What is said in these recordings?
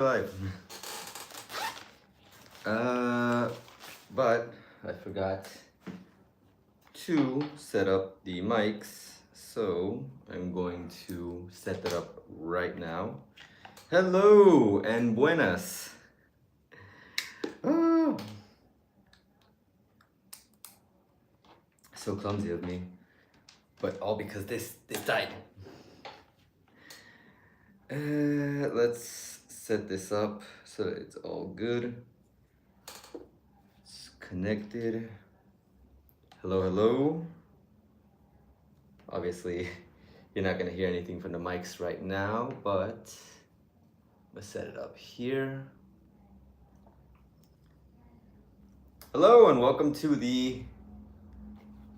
Live. But I forgot to set up the mics, so I'm going to set that up right now. Hello and buenas. Ah, so clumsy of me, but all because this died. Let's set this up so that it's all good. It's connected. Hello, hello. Obviously, you're not gonna hear anything from the mics right now, but let's set it up here. Hello and welcome to the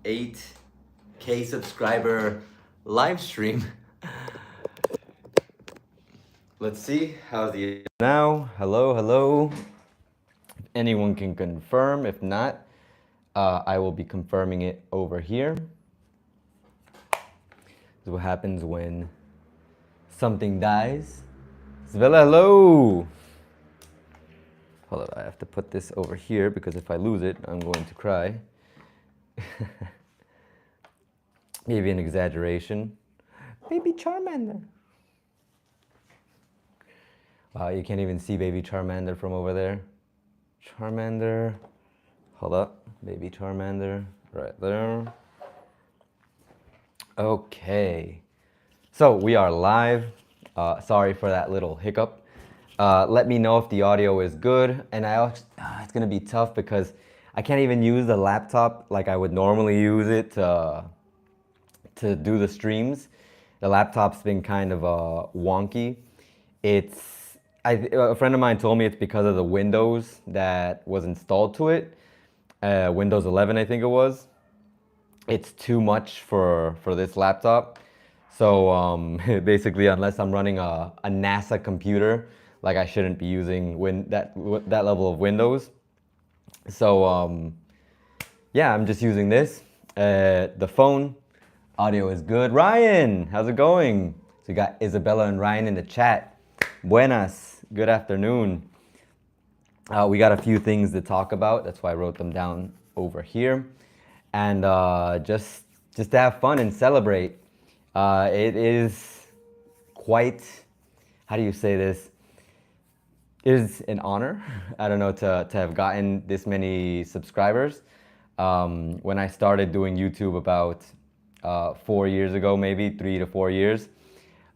8K subscriber live stream. Let's see, how's the now? Hello, hello. Anyone can confirm. If not, I will be confirming it over here. This is what happens when something dies. Isabella, hello. Hold on, I have to put this over here because if I lose it, I'm going to cry. Maybe an exaggeration. Baby Charmander. Wow, you can't even see Baby Charmander from over there. Charmander. Hold up. Baby Charmander. Right there. Okay. So we are live. Sorry for that little hiccup. Let me know if the audio is good. And it's going to be tough because I can't even use the laptop like I would normally use it to do the streams. The laptop's been kind of wonky. A friend of mine told me it's because of the Windows that was installed to it. Windows 11, I think it was. It's too much for this laptop. So basically, unless I'm running a NASA computer, like I shouldn't be using that level of Windows. So yeah, I'm just using this. The phone audio is good. Ryan, how's it going? So we got Isabella and Ryan in the chat. Buenas. Good afternoon. We got a few things to talk about. That's why I wrote them down over here. And just to have fun and celebrate. It is quite, how do you say this? It is an honor, I don't know, to have gotten this many subscribers. When I started doing YouTube about 4 years ago, maybe 3 to 4 years.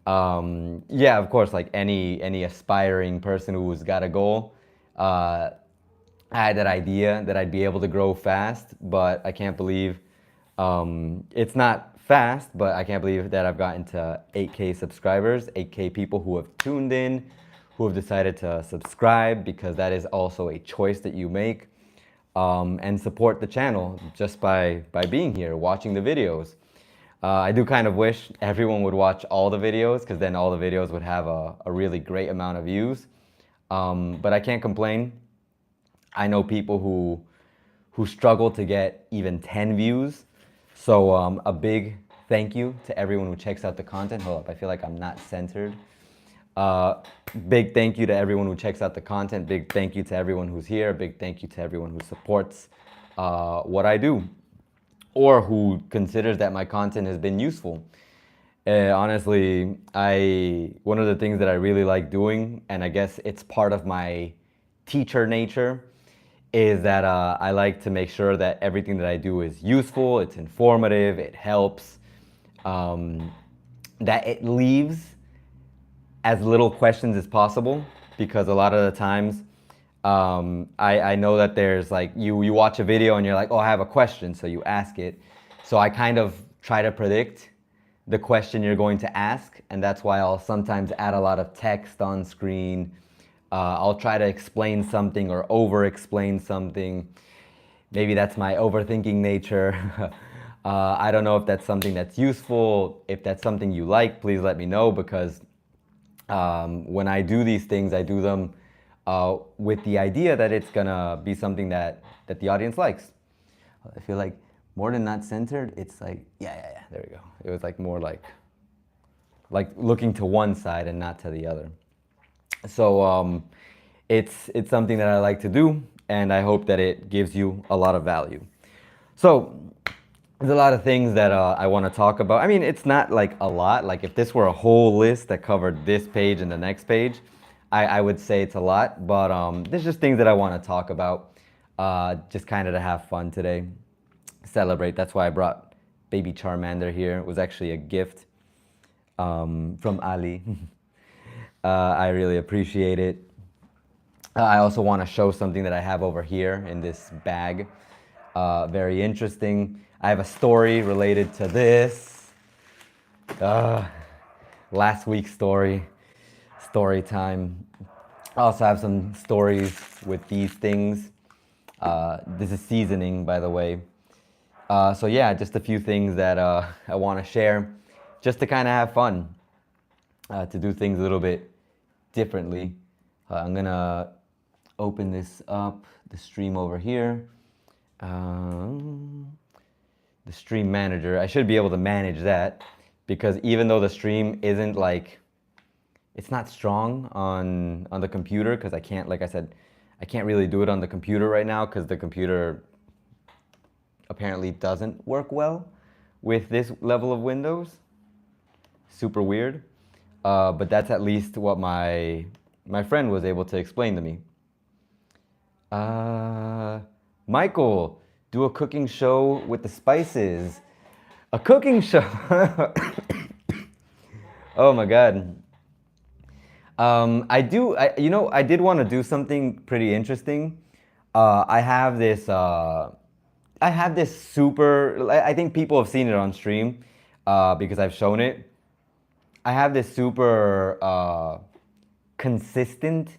Yeah, of course, like any aspiring person who's got a goal, I had that idea that I'd be able to grow fast, but I can't believe it's not fast, but I can't believe that I've gotten to 8K subscribers, 8K people who have tuned in, who have decided to subscribe, because that is also a choice that you make, and support the channel just by being here, watching the videos. I do kind of wish everyone would watch all the videos, because then all the videos would have a really great amount of views. But I can't complain. I know people who struggle to get even 10 views. So a big thank you to everyone who checks out the content. Hold up, I feel like I'm not centered. Big thank you to everyone who checks out the content. Big thank you to everyone who's here. Big thank you to everyone who supports what I do, or who considers that my content has been useful. Honestly, one of the things that I really like doing, and I guess it's part of my teacher nature, is that I like to make sure that everything that I do is useful, it's informative, it helps, that it leaves as little questions as possible, because a lot of the times I know that there's like, you watch a video and you're like, oh, I have a question, so you ask it. So I kind of try to predict the question you're going to ask, and that's why I'll sometimes add a lot of text on screen. I'll try to explain something or over-explain something. Maybe that's my overthinking nature. I don't know if that's something that's useful. If that's something you like, please let me know, because when I do these things, I do them with the idea that it's gonna be something that the audience likes. I feel like more than not centered, it's like, yeah, there we go. It was like more like looking to one side and not to the other. So it's something that I like to do, and I hope that it gives you a lot of value. So there's a lot of things that I want to talk about. I mean, it's not like a lot. Like if this were a whole list that covered this page and the next page, I would say it's a lot. But there's just things that I want to talk about, just kind of to have fun today, celebrate. That's why I brought baby Charmander here. It was actually a gift from Ali. I really appreciate it. I also want to show something that I have over here in this bag. Very interesting. I have a story related to this. Last week's story time. I also have some stories with these things. This is seasoning, by the way. So yeah, just a few things that I want to share, just to kind of have fun, to do things a little bit differently. I'm gonna open this up, the stream over here. The stream manager. I should be able to manage that, because even though the stream isn't like, it's not strong on the computer, because I can't, like I said, I can't really do it on the computer right now because the computer apparently doesn't work well with this level of Windows. Super weird. But that's at least what my friend was able to explain to me. Michael, do a cooking show with the spices. A cooking show. Oh my God. I did want to do something pretty interesting. I have this super, I think people have seen it on stream, because I've shown it. I have this super consistent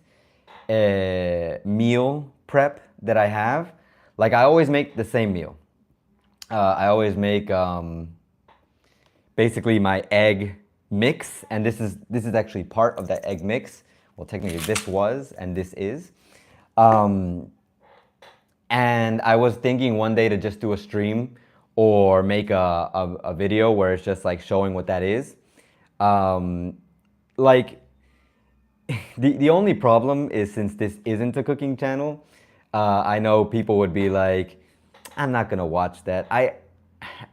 meal prep that I have. Like I always make the same meal. I always make basically my egg mix, and this is actually part of that egg mix. Well, technically this was, and this is. And I was thinking one day to just do a stream or make a video where it's just like showing what that is. Like the only problem is, since this isn't a cooking channel, I know people would be like, I'm not gonna watch that.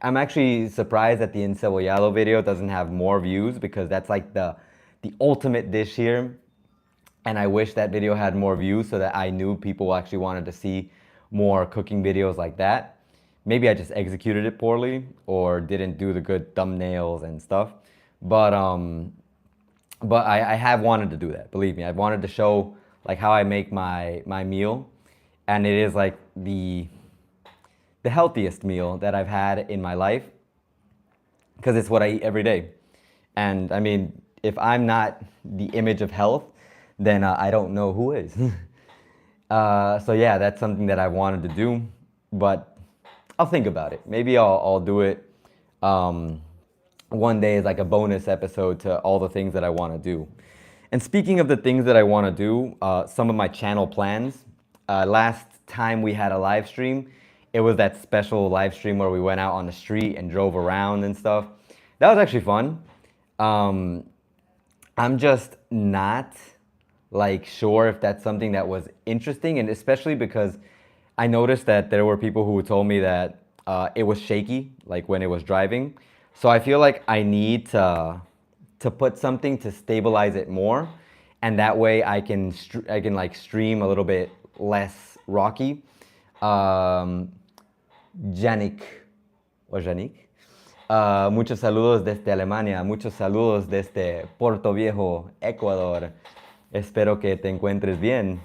I'm actually surprised that the encebollado video doesn't have more views, because that's like the ultimate dish here. And I wish that video had more views so that I knew people actually wanted to see more cooking videos like that. Maybe I just executed it poorly or didn't do the good thumbnails and stuff. But I have wanted to do that. Believe me, I've wanted to show like how I make my meal, and it is like the healthiest meal that I've had in my life, because it's what I eat every day. And I mean, if I'm not the image of health, then I don't know who is. So yeah, that's something that I wanted to do, but I'll think about it. Maybe I'll do it one day as like a bonus episode to all the things that I want to do. And speaking of the things that I want to do, some of my channel plans. Last time we had a live stream, it was that special live stream where we went out on the street and drove around and stuff. That was actually fun. I'm just not like sure if that's something that was interesting, and especially because I noticed that there were people who told me that it was shaky, like when it was driving. So I feel like I need to put something to stabilize it more, and that way I can like stream a little bit less rocky. Yannick or Yannick. Muchos saludos desde Alemania, muchos saludos desde Puerto Viejo, Ecuador. Espero que te encuentres bien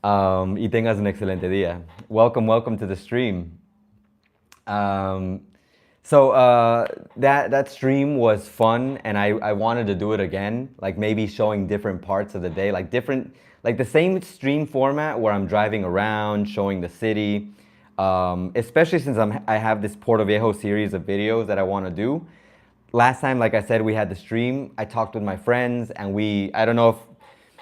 y tengas un excelente día. Welcome to the stream. So that stream was fun, and I wanted to do it again, like maybe showing different parts of the day, like the same stream format where I'm driving around, showing the city, especially since I have this Puerto Viejo series of videos that I want to do. Last time, like I said, we had the stream. I talked with my friends, and I don't know if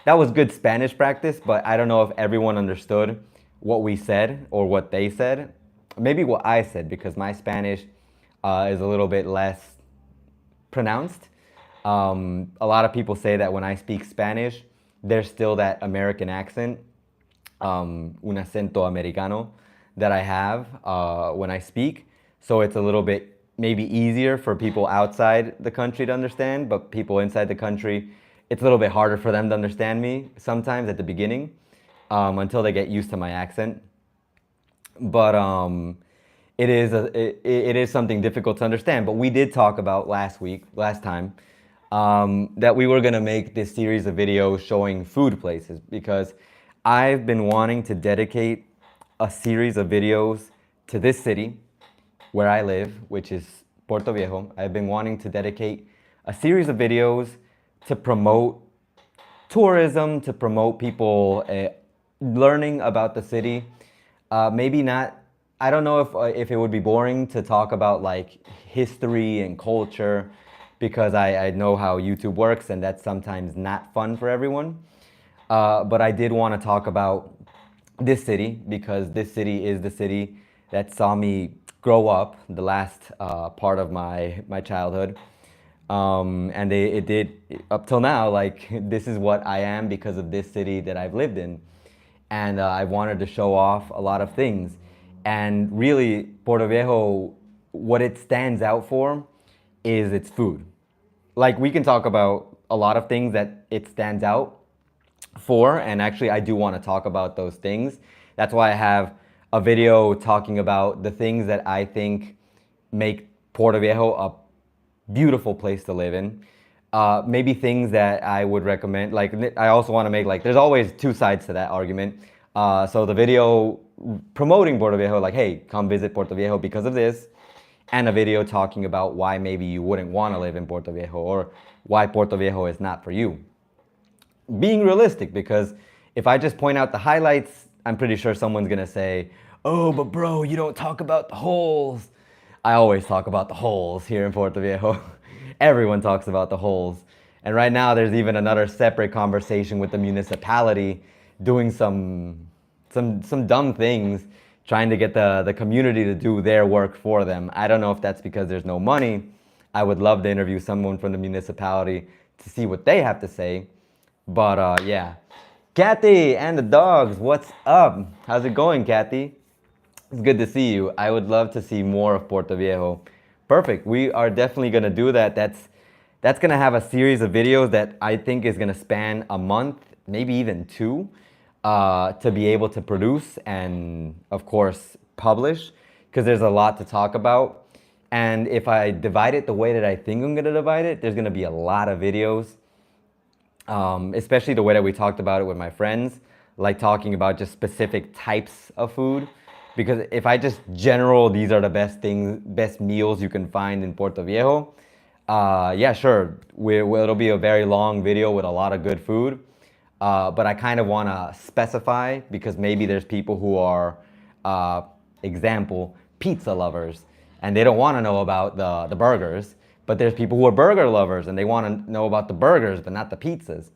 that was good Spanish practice, but I don't know if everyone understood what we said or what they said. Maybe what I said, because my Spanish is a little bit less pronounced. A lot of people say that when I speak Spanish, there's still that American accent, un acento americano that I have when I speak. So it's a little bit maybe easier for people outside the country to understand, but people inside the country, it's a little bit harder for them to understand me sometimes at the beginning until they get used to my accent. But it is something difficult to understand. But we did talk about last time, that we were gonna make this series of videos showing food places because I've been wanting to dedicate a series of videos to this city where I live, which is Puerto Viejo. I've been wanting to dedicate a series of videos to promote tourism, to promote people learning about the city. Maybe not. I don't know if it would be boring to talk about like history and culture, because I know how YouTube works, and that's sometimes not fun for everyone. But I did want to talk about this city because this city is the city that saw me grow up the last part of my childhood. And it did up till now, like this is what I am because of this city that I've lived in. And I wanted to show off a lot of things. And really, Puerto Viejo, what it stands out for is its food. Like we can talk about a lot of things that it stands out for, and actually I do want to talk about those things. That's why I have a video talking about the things that I think make Puerto Viejo a beautiful place to live in. Maybe things that I would recommend. Like I also want to make like there's always two sides to that argument. So the video promoting Puerto Viejo, like hey, come visit Puerto Viejo because of this, and a video talking about why maybe you wouldn't want to live in Puerto Viejo or why Puerto Viejo is not for you. Being realistic, because if I just point out the highlights, I'm pretty sure someone's gonna say, oh, but bro, you don't talk about the holes. I always talk about the holes here in Puerto Viejo. Everyone talks about the holes. And right now there's even another separate conversation with the municipality doing some dumb things, trying to get the community to do their work for them. I don't know if that's because there's no money. I would love to interview someone from the municipality to see what they have to say. But yeah. Kathy and the dogs, what's up? How's it going, Kathy? It's good to see you. I would love to see more of Puerto Viejo. Perfect. We are definitely going to do that. That's going to have a series of videos that I think is going to span a month, maybe even two, to be able to produce and, of course, publish, because there's a lot to talk about. And if I divide it the way that I think I'm going to divide it, there's going to be a lot of videos. Especially the way that we talked about it with my friends, like talking about just specific types of food. Because if I just general, these are the best meals you can find in Puerto Viejo, yeah, sure, it'll be a very long video with a lot of good food. But I kind of want to specify, because maybe there's people who are, example, pizza lovers, and they don't want to know about the burgers. But there's people who are burger lovers and they want to know about the burgers, but not the pizzas.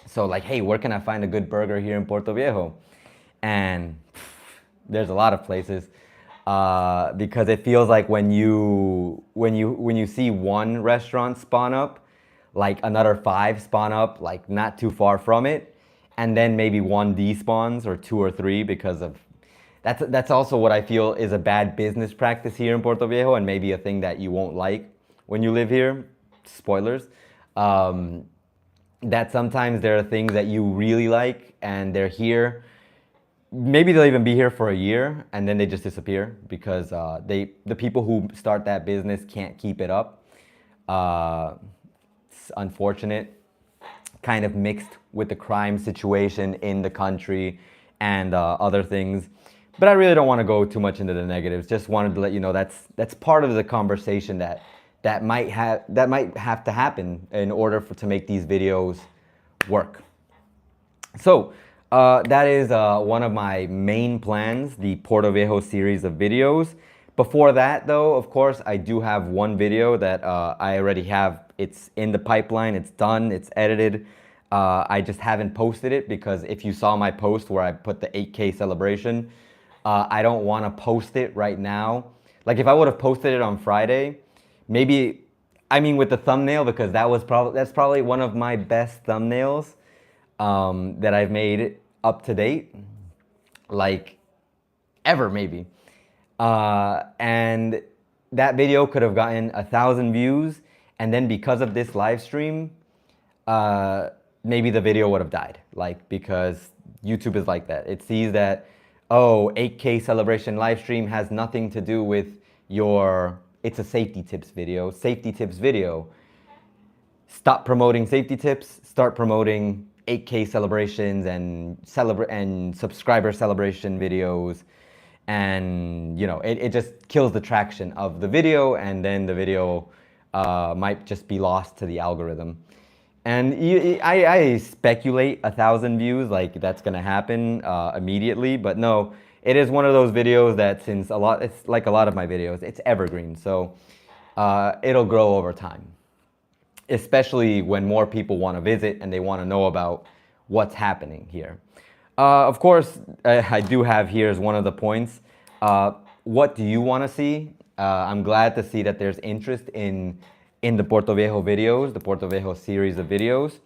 So like, hey, where can I find a good burger here in Puerto Viejo? And there's a lot of places, because it feels like when you see one restaurant spawn up, like another 5 spawn up, like not too far from it, and then maybe one despawns or 2 or 3 because of that's also what I feel is a bad business practice here in Puerto Viejo, and maybe a thing that you won't like when you live here, spoilers, that sometimes there are things that you really like and they're here. Maybe they'll even be here for a year and then they just disappear because the people who start that business can't keep it up. It's unfortunate, kind of mixed with the crime situation in the country and other things. But I really don't want to go too much into the negatives. Just wanted to let you know that's part of the conversation that might have to happen in order to make these videos work. So that is one of my main plans, the Puerto Viejo series of videos. Before that, though, of course, I do have one video that I already have. It's in the pipeline. It's done. It's edited. I just haven't posted it because if you saw my post where I put the 8K celebration, I don't want to post it right now. Like if I would have posted it on Friday, maybe, I mean with the thumbnail, because that's probably one of my best thumbnails. that I've made up to date, like ever maybe. And that video could have gotten 1,000 views, and then because of this live stream, maybe the video would have died. Like, because YouTube is like that. It sees that, oh, 8K celebration live stream has nothing to do with it's a safety tips video. Safety tips video. Stop promoting safety tips, start promoting 8K celebrations and subscriber celebration videos. And it just kills the traction of the video, and then the video might just be lost to the algorithm. And I speculate 1,000 views, like that's gonna happen immediately, but no, it is one of those videos that it's like a lot of my videos, it's evergreen, so it'll grow over time, especially when more people want to visit and they want to know about what's happening here. Of course, I do have here as one of the points, what do you want to see? I'm glad to see that there's interest in the Puerto Viejo videos, the Puerto Viejo series of videos.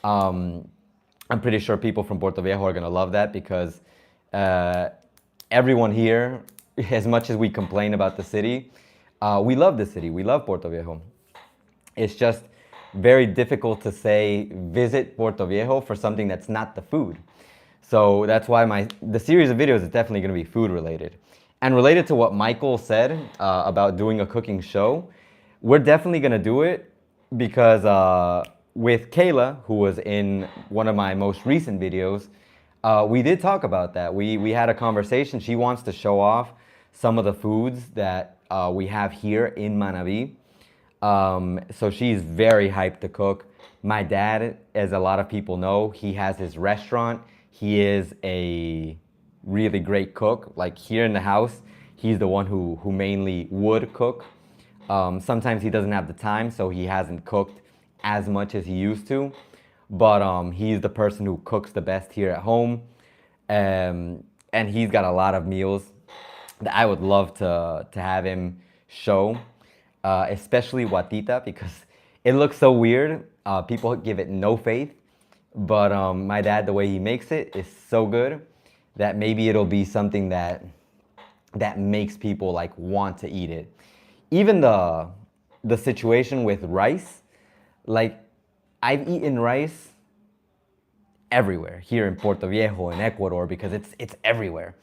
I'm pretty sure people from Puerto Viejo are going to love that, because everyone here, as much as we complain about the city, we love the city, we love Puerto Viejo. It's just very difficult to say visit Puerto Viejo for something that's not the food. So that's why the series of videos is definitely going to be food related. And related to what Michael said about doing a cooking show, we're definitely going to do it, because with Kayla, who was in one of my most recent videos, we did talk about that. We had a conversation. She wants to show off some of the foods that we have here in Manaví. So she's very hyped to cook. My dad, as a lot of people know, he has his restaurant. He is a really great cook. Like, here in the house, he's the one who mainly would cook. Sometimes he doesn't have the time, so he hasn't cooked as much as he used to. But he's the person who cooks the best here at home. And he's got a lot of meals that I would love to have him show. Especially Watita, because it looks so weird. People give it no faith. But my dad, the way he makes it is so good that maybe it'll be something that makes people like want to eat it. Even the situation with rice, like, I've eaten rice everywhere here in Puerto Viejo, in Ecuador, because it's everywhere.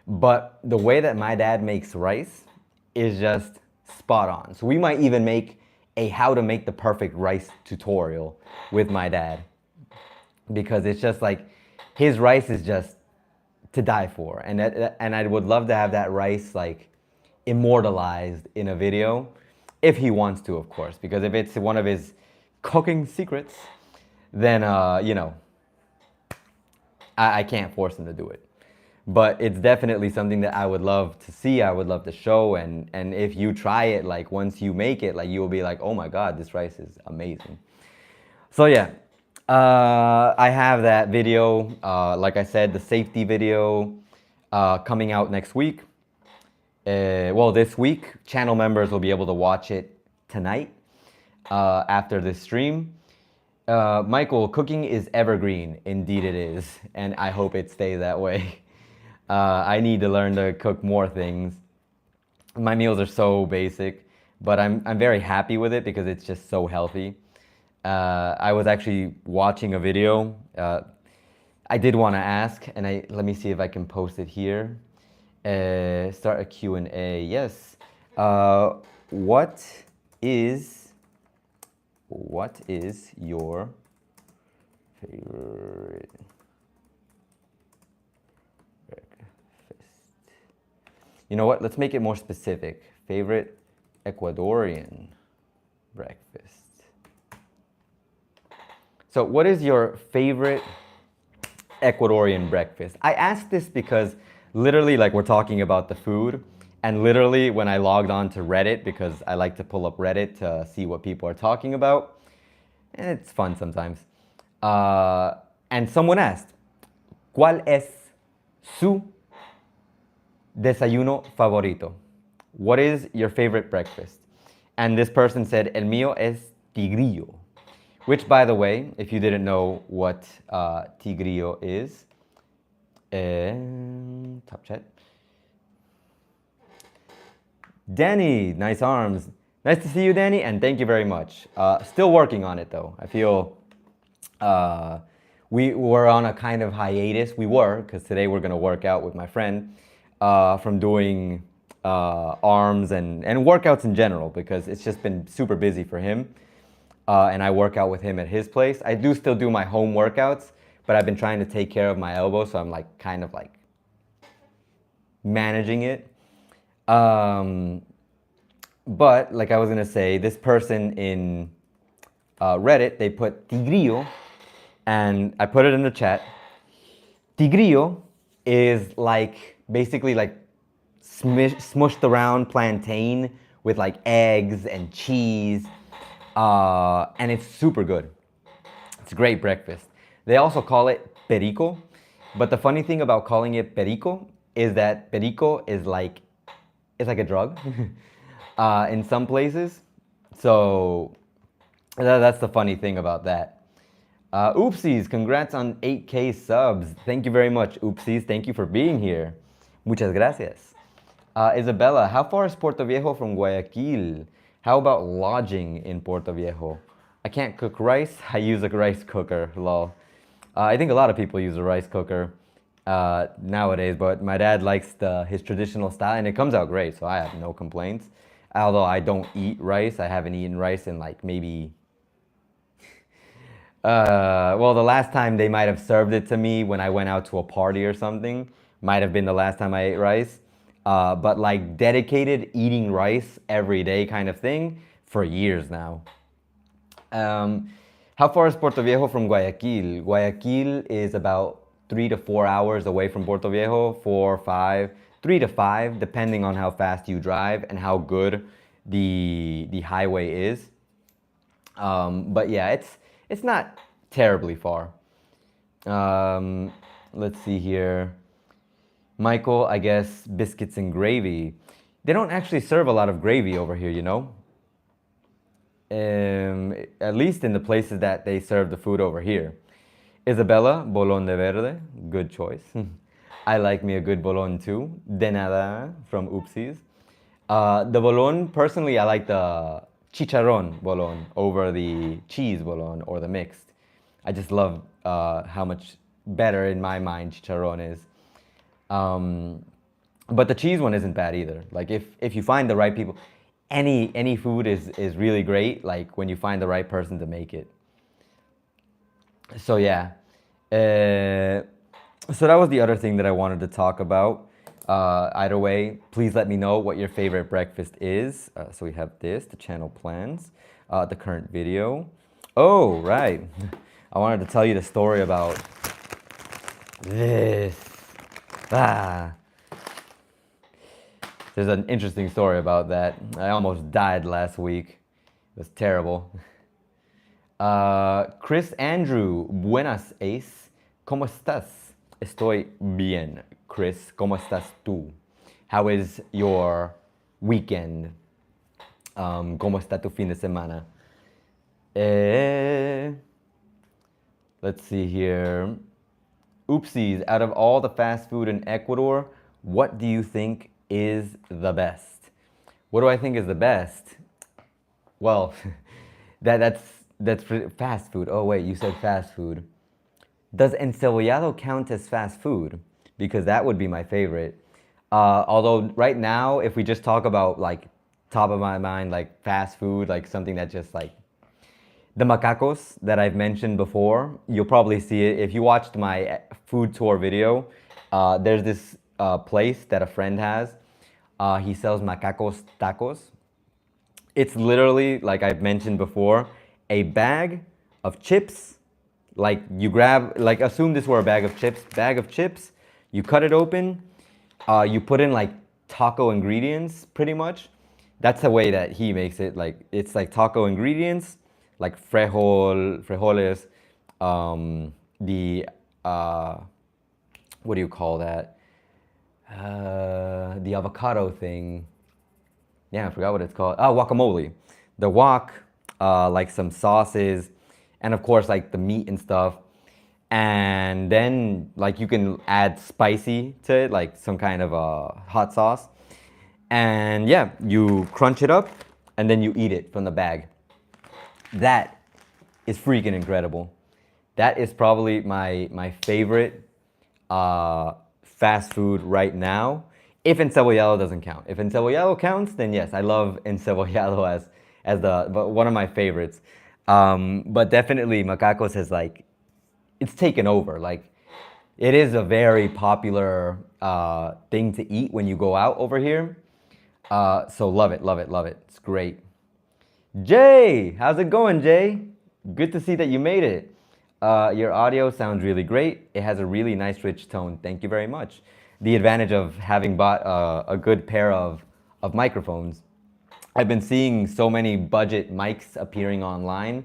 But the way that my dad makes rice is just spot on. So we might even make a how to make the perfect rice tutorial with my dad, because it's just like, his rice is just to die for. And I would love to have that rice like immortalized in a video, if he wants to, of course, because if it's one of his cooking secrets, then I can't force him to do it. But it's definitely something that I would love to see, I would love to show, and if you try it, like, once you make it, like, you will be like, oh my God, this rice is amazing. So yeah, I have that video, like I said, the safety video coming out next week. Well, this week, channel members will be able to watch it tonight after this stream. Michael, cooking is evergreen. Indeed it is, and I hope it stays that way. I need to learn to cook more things. My meals are so basic, but I'm very happy with it because it's just so healthy. I was actually watching a video. I did want to ask, and let me see if I can post it here. Start a Q&A. Yes. What is your favorite breakfast? You know what? Let's make it more specific. Favorite Ecuadorian breakfast. So what is your favorite Ecuadorian breakfast? I asked this because literally, like, we're talking about the food, and literally when I logged on to Reddit, because I like to pull up Reddit to see what people are talking about, and it's fun sometimes, and someone asked, ¿Cuál es su desayuno favorito? What is your favorite breakfast? And this person said, el mío es tigrillo, which, by the way, if you didn't know what tigrillo is, top chat. Danny, nice arms. Nice to see you, Danny, and thank you very much. Still working on it, though. I feel we were on a kind of hiatus. We were, because today we're going to work out with my friend from doing arms and workouts in general, because it's just been super busy for him. And I work out with him at his place. I do still do my home workouts, but I've been trying to take care of my elbow, so I'm like kind of like managing it. But like I was gonna say, this person in Reddit, they put tigrillo, and I put it in the chat. Tigrillo is like basically like smushed around plantain with like eggs and cheese, and it's super good. It's a great breakfast. They also call it perico, but the funny thing about calling it perico is that perico is like, it's like a drug in some places. So that's the funny thing about that. Oopsies, congrats on 8K subs. Thank you very much, Oopsies. Thank you for being here. Muchas gracias. Isabella, how far is Puerto Viejo from Guayaquil? How about lodging in Puerto Viejo? I can't cook rice. I use a rice cooker, lol. I think a lot of people use a rice cooker nowadays, but my dad likes his traditional style, and it comes out great, so I have no complaints. Although I don't eat rice. I haven't eaten rice in like maybe... well, the last time they might have served it to me when I went out to a party or something. Might have been the last time I ate rice. But like dedicated eating rice every day kind of thing for years now. How far is Puerto Viejo from Guayaquil? Guayaquil is about 3 to 4 hours away from Puerto Viejo, 4, 5, 3 to 5, depending on how fast you drive and how good the highway is. But yeah, it's not terribly far. Let's see here. Michael, I guess biscuits and gravy. They don't actually serve a lot of gravy over here, you know? At least in the places that they serve the food over here. Isabella, bolón de verde, good choice. I like me a good bolón too. De nada from Oopsies. The bolón, personally, I like the chicharrón bolón over the cheese bolón or the mixed. I just love how much better in my mind chicharrón is. But the cheese one isn't bad either. Like if you find the right people, any food is really great, like when you find the right person to make it. So yeah. So that was the other thing that I wanted to talk about. Either way, please let me know what your favorite breakfast is. So we have this, the channel plans, the current video. Oh, right. I wanted to tell you the story about this. There's an interesting story about that. I almost died last week. It was terrible. Chris Andrew, buenas, Ace. ¿Cómo estás? Estoy bien, Chris. ¿Cómo estás tú? How is your weekend? ¿Cómo está tu fin de semana? Let's see here. Oopsies, out of all the fast food in Ecuador, what do you think is the best? What do I think is the best? Well, that's fast food. Oh wait, you said fast food. Does encebollado count as fast food? Because that would be my favorite. Although right now, if we just talk about like top of my mind, like fast food, like something that just like the macacos that I've mentioned before, you'll probably see it. If you watched my food tour video, there's this place that a friend has. He sells macacos tacos. It's literally, like I've mentioned before, a bag of chips. Like you grab, like assume this were a bag of chips, you cut it open, you put in like taco ingredients pretty much. That's the way that he makes it. Like it's like taco ingredients, like frijoles, what do you call that? The avocado thing. Yeah, I forgot what it's called. Oh, guacamole. The guac, like some sauces, and of course like the meat and stuff. And then like you can add spicy to it, like some kind of a hot sauce. And yeah, you crunch it up and then you eat it from the bag. That is freaking incredible. That is probably my favorite fast food right now. If encebollado doesn't count. If encebollado counts, then yes, I love encebollado as the but one of my favorites. But definitely Macacos has like it's taken over. Like it is a very popular thing to eat when you go out over here. So love it, love it, love it. It's great. Jay, how's it going, Jay? Good to see that you made it. Your audio sounds really great. It has a really nice, rich tone. Thank you very much. The advantage of having bought a good pair of microphones. I've been seeing so many budget mics appearing online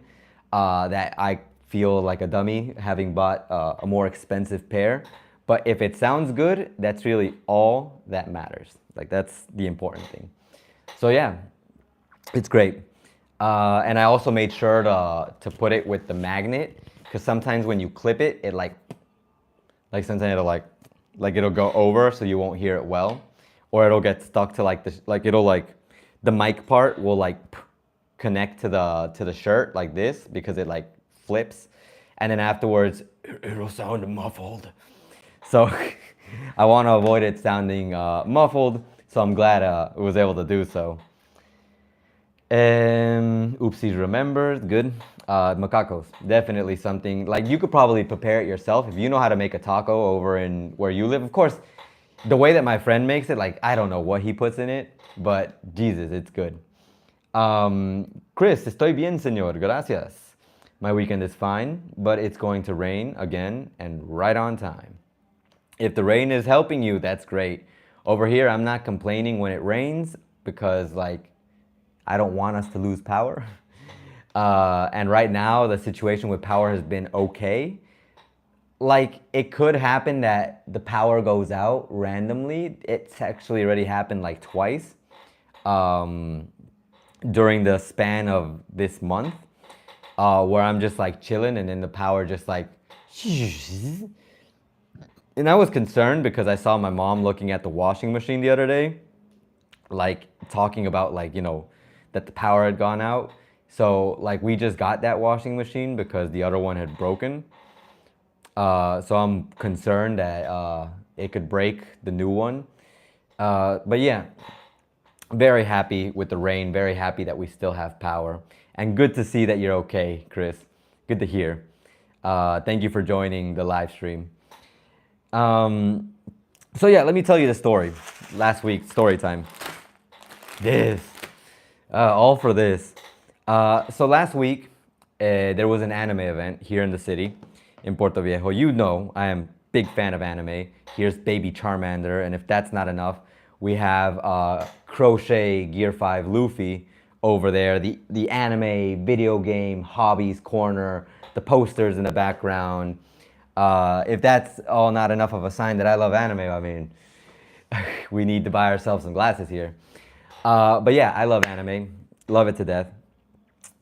that I feel like a dummy having bought a more expensive pair. But if it sounds good, that's really all that matters. Like that's the important thing. So yeah, it's great. And I also made sure to put it with the magnet because sometimes when you clip it, it like sometimes it'll like it'll go over so you won't hear it well, or it'll get stuck to like it'll like the mic part will like connect to the shirt like this because it like flips, and then afterwards it'll sound muffled. So I want to avoid it sounding muffled. So I'm glad I was able to do so. Oopsies remembered, good. Macacos, definitely something, like you could probably prepare it yourself if you know how to make a taco over in where you live. Of course, the way that my friend makes it, like I don't know what he puts in it, but Jesus, it's good. Chris, estoy bien, señor, gracias. My weekend is fine, but it's going to rain again and right on time. If the rain is helping you, that's great. Over here, I'm not complaining when it rains because like, I don't want us to lose power. And right now, the situation with power has been okay. Like, it could happen that the power goes out randomly. It's actually already happened like twice during the span of this month, where I'm just like chilling and then the power just like... And I was concerned because I saw my mom looking at the washing machine the other day, like talking about like, you know, that the power had gone out. So like we just got that washing machine because the other one had broken. So I'm concerned that it could break the new one. But yeah, very happy with the rain, very happy that we still have power. And good to see that you're okay, Chris. Good to hear. Thank you for joining the live stream. So yeah, let me tell you the story. Last week, story time. All for this. So last week, there was an anime event here in the city, in Puerto Viejo. You know, I am a big fan of anime. Here's Baby Charmander, and if that's not enough, we have Crochet Gear 5 Luffy over there, the anime, video game, hobbies corner, the posters in the background. If that's all not enough of a sign that I love anime, I mean, we need to buy ourselves some glasses here. But yeah, I love anime. Love it to death.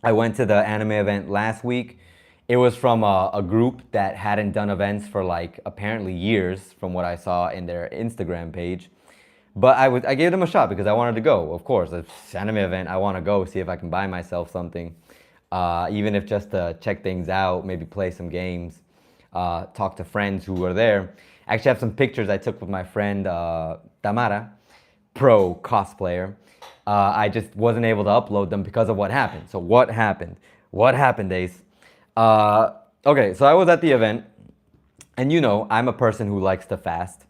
I went to the anime event last week. It was from a group that hadn't done events for like apparently years from what I saw in their Instagram page. But I gave them a shot because I wanted to go. Of course, it's an anime event. I want to go see if I can buy myself something. Even if just to check things out, maybe play some games, talk to friends who were there. I actually have some pictures I took with my friend Tamara, pro cosplayer. I just wasn't able to upload them because of what happened. So what happened? What happened, Ace? Okay, so I was at the event, and you know, I'm a person who likes to fast.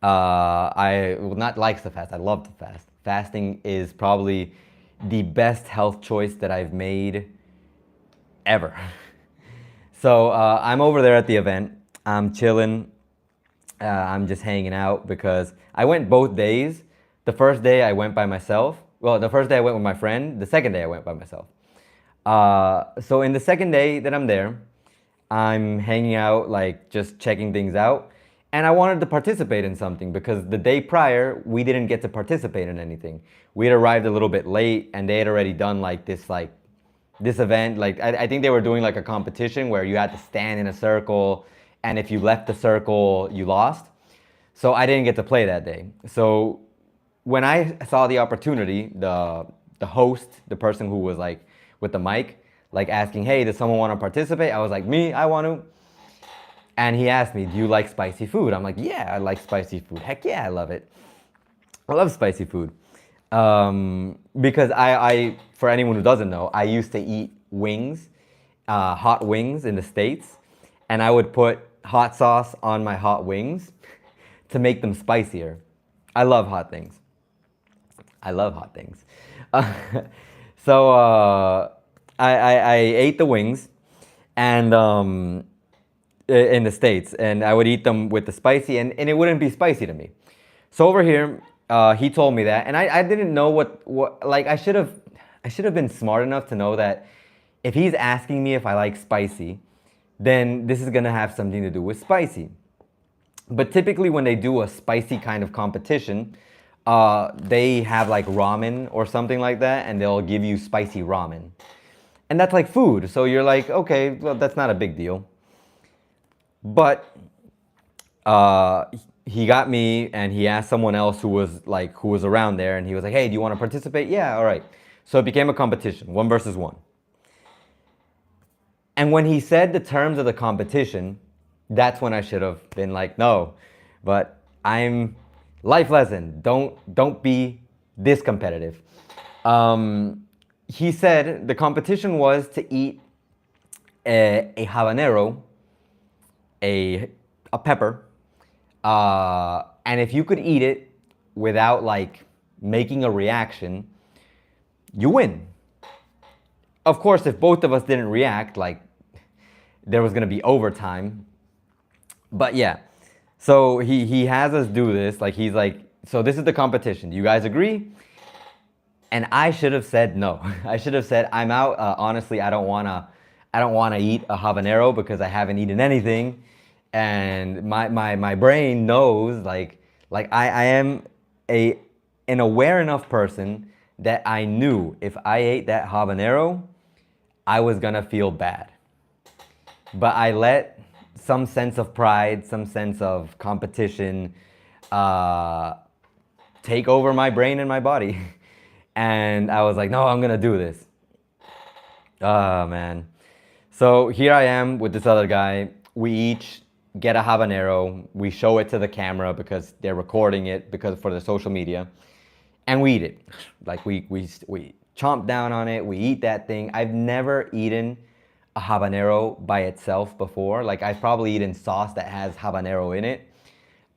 Not likes to fast, I love to fast. Fasting is probably the best health choice that I've made ever. So I'm over there at the event. I'm chilling. I'm just hanging out because I went both days. The first day I went by myself. Well, the first day I went with my friend. The second day I went by myself. So in the second day that I'm there, I'm hanging out, like just checking things out. And I wanted to participate in something because the day prior, we didn't get to participate in anything. We had arrived a little bit late and they had already done like this like this event. Like I think they were doing like a competition where you had to stand in a circle, and if you left the circle, you lost. So I didn't get to play that day. So when I saw the opportunity, the host, the person who was like with the mic, like asking, "Hey, does someone want to participate?" I was like, "Me, I want to." And he asked me, "Do you like spicy food?" I'm like, "Yeah, I like spicy food. Heck yeah, I love it. I love spicy food." Because for anyone who doesn't know, I used to eat wings, hot wings in the States, and I would put hot sauce on my hot wings to make them spicier. I love hot things. I love hot things. Uh, so I ate the wings, and in the States, and I would eat them with the spicy, and it wouldn't be spicy to me. So over here, he told me that, and I didn't know what like I should have been smart enough to know that if he's asking me if I like spicy, then this is gonna have something to do with spicy. But typically when they do a spicy kind of competition, they have like ramen or something like that, and they'll give you spicy ramen. And that's like food, so you're like, okay, well, that's not a big deal. But he got me, and he asked someone else who was around there, and he was like, "Hey, do you want to participate?" "Yeah, all right." So it became a competition, 1 versus 1. And when he said the terms of the competition, that's when I should have been like, "No." But life lesson, don't be this competitive. He said the competition was to eat a habanero, a pepper, and if you could eat it without like making a reaction, you win. Of course, if both of us didn't react, like there was gonna be overtime. But yeah, so he has us do this. Like he's like, so this is the competition. Do you guys agree? And I should have said no. I should have said I'm out. Honestly, I don't wanna eat a habanero because I haven't eaten anything, and my brain knows like I am an aware enough person that I knew if I ate that habanero, I was gonna feel bad. But I let some sense of pride, some sense of competition take over my brain and my body. And I was like, no, I'm gonna do this. Oh man. So here I am with this other guy. We each get a habanero. We show it to the camera because they're recording it because for the social media. And we eat it. Like we chomp down on it. We eat that thing. I've never eaten a habanero by itself before. Like I've probably eaten sauce that has habanero in it.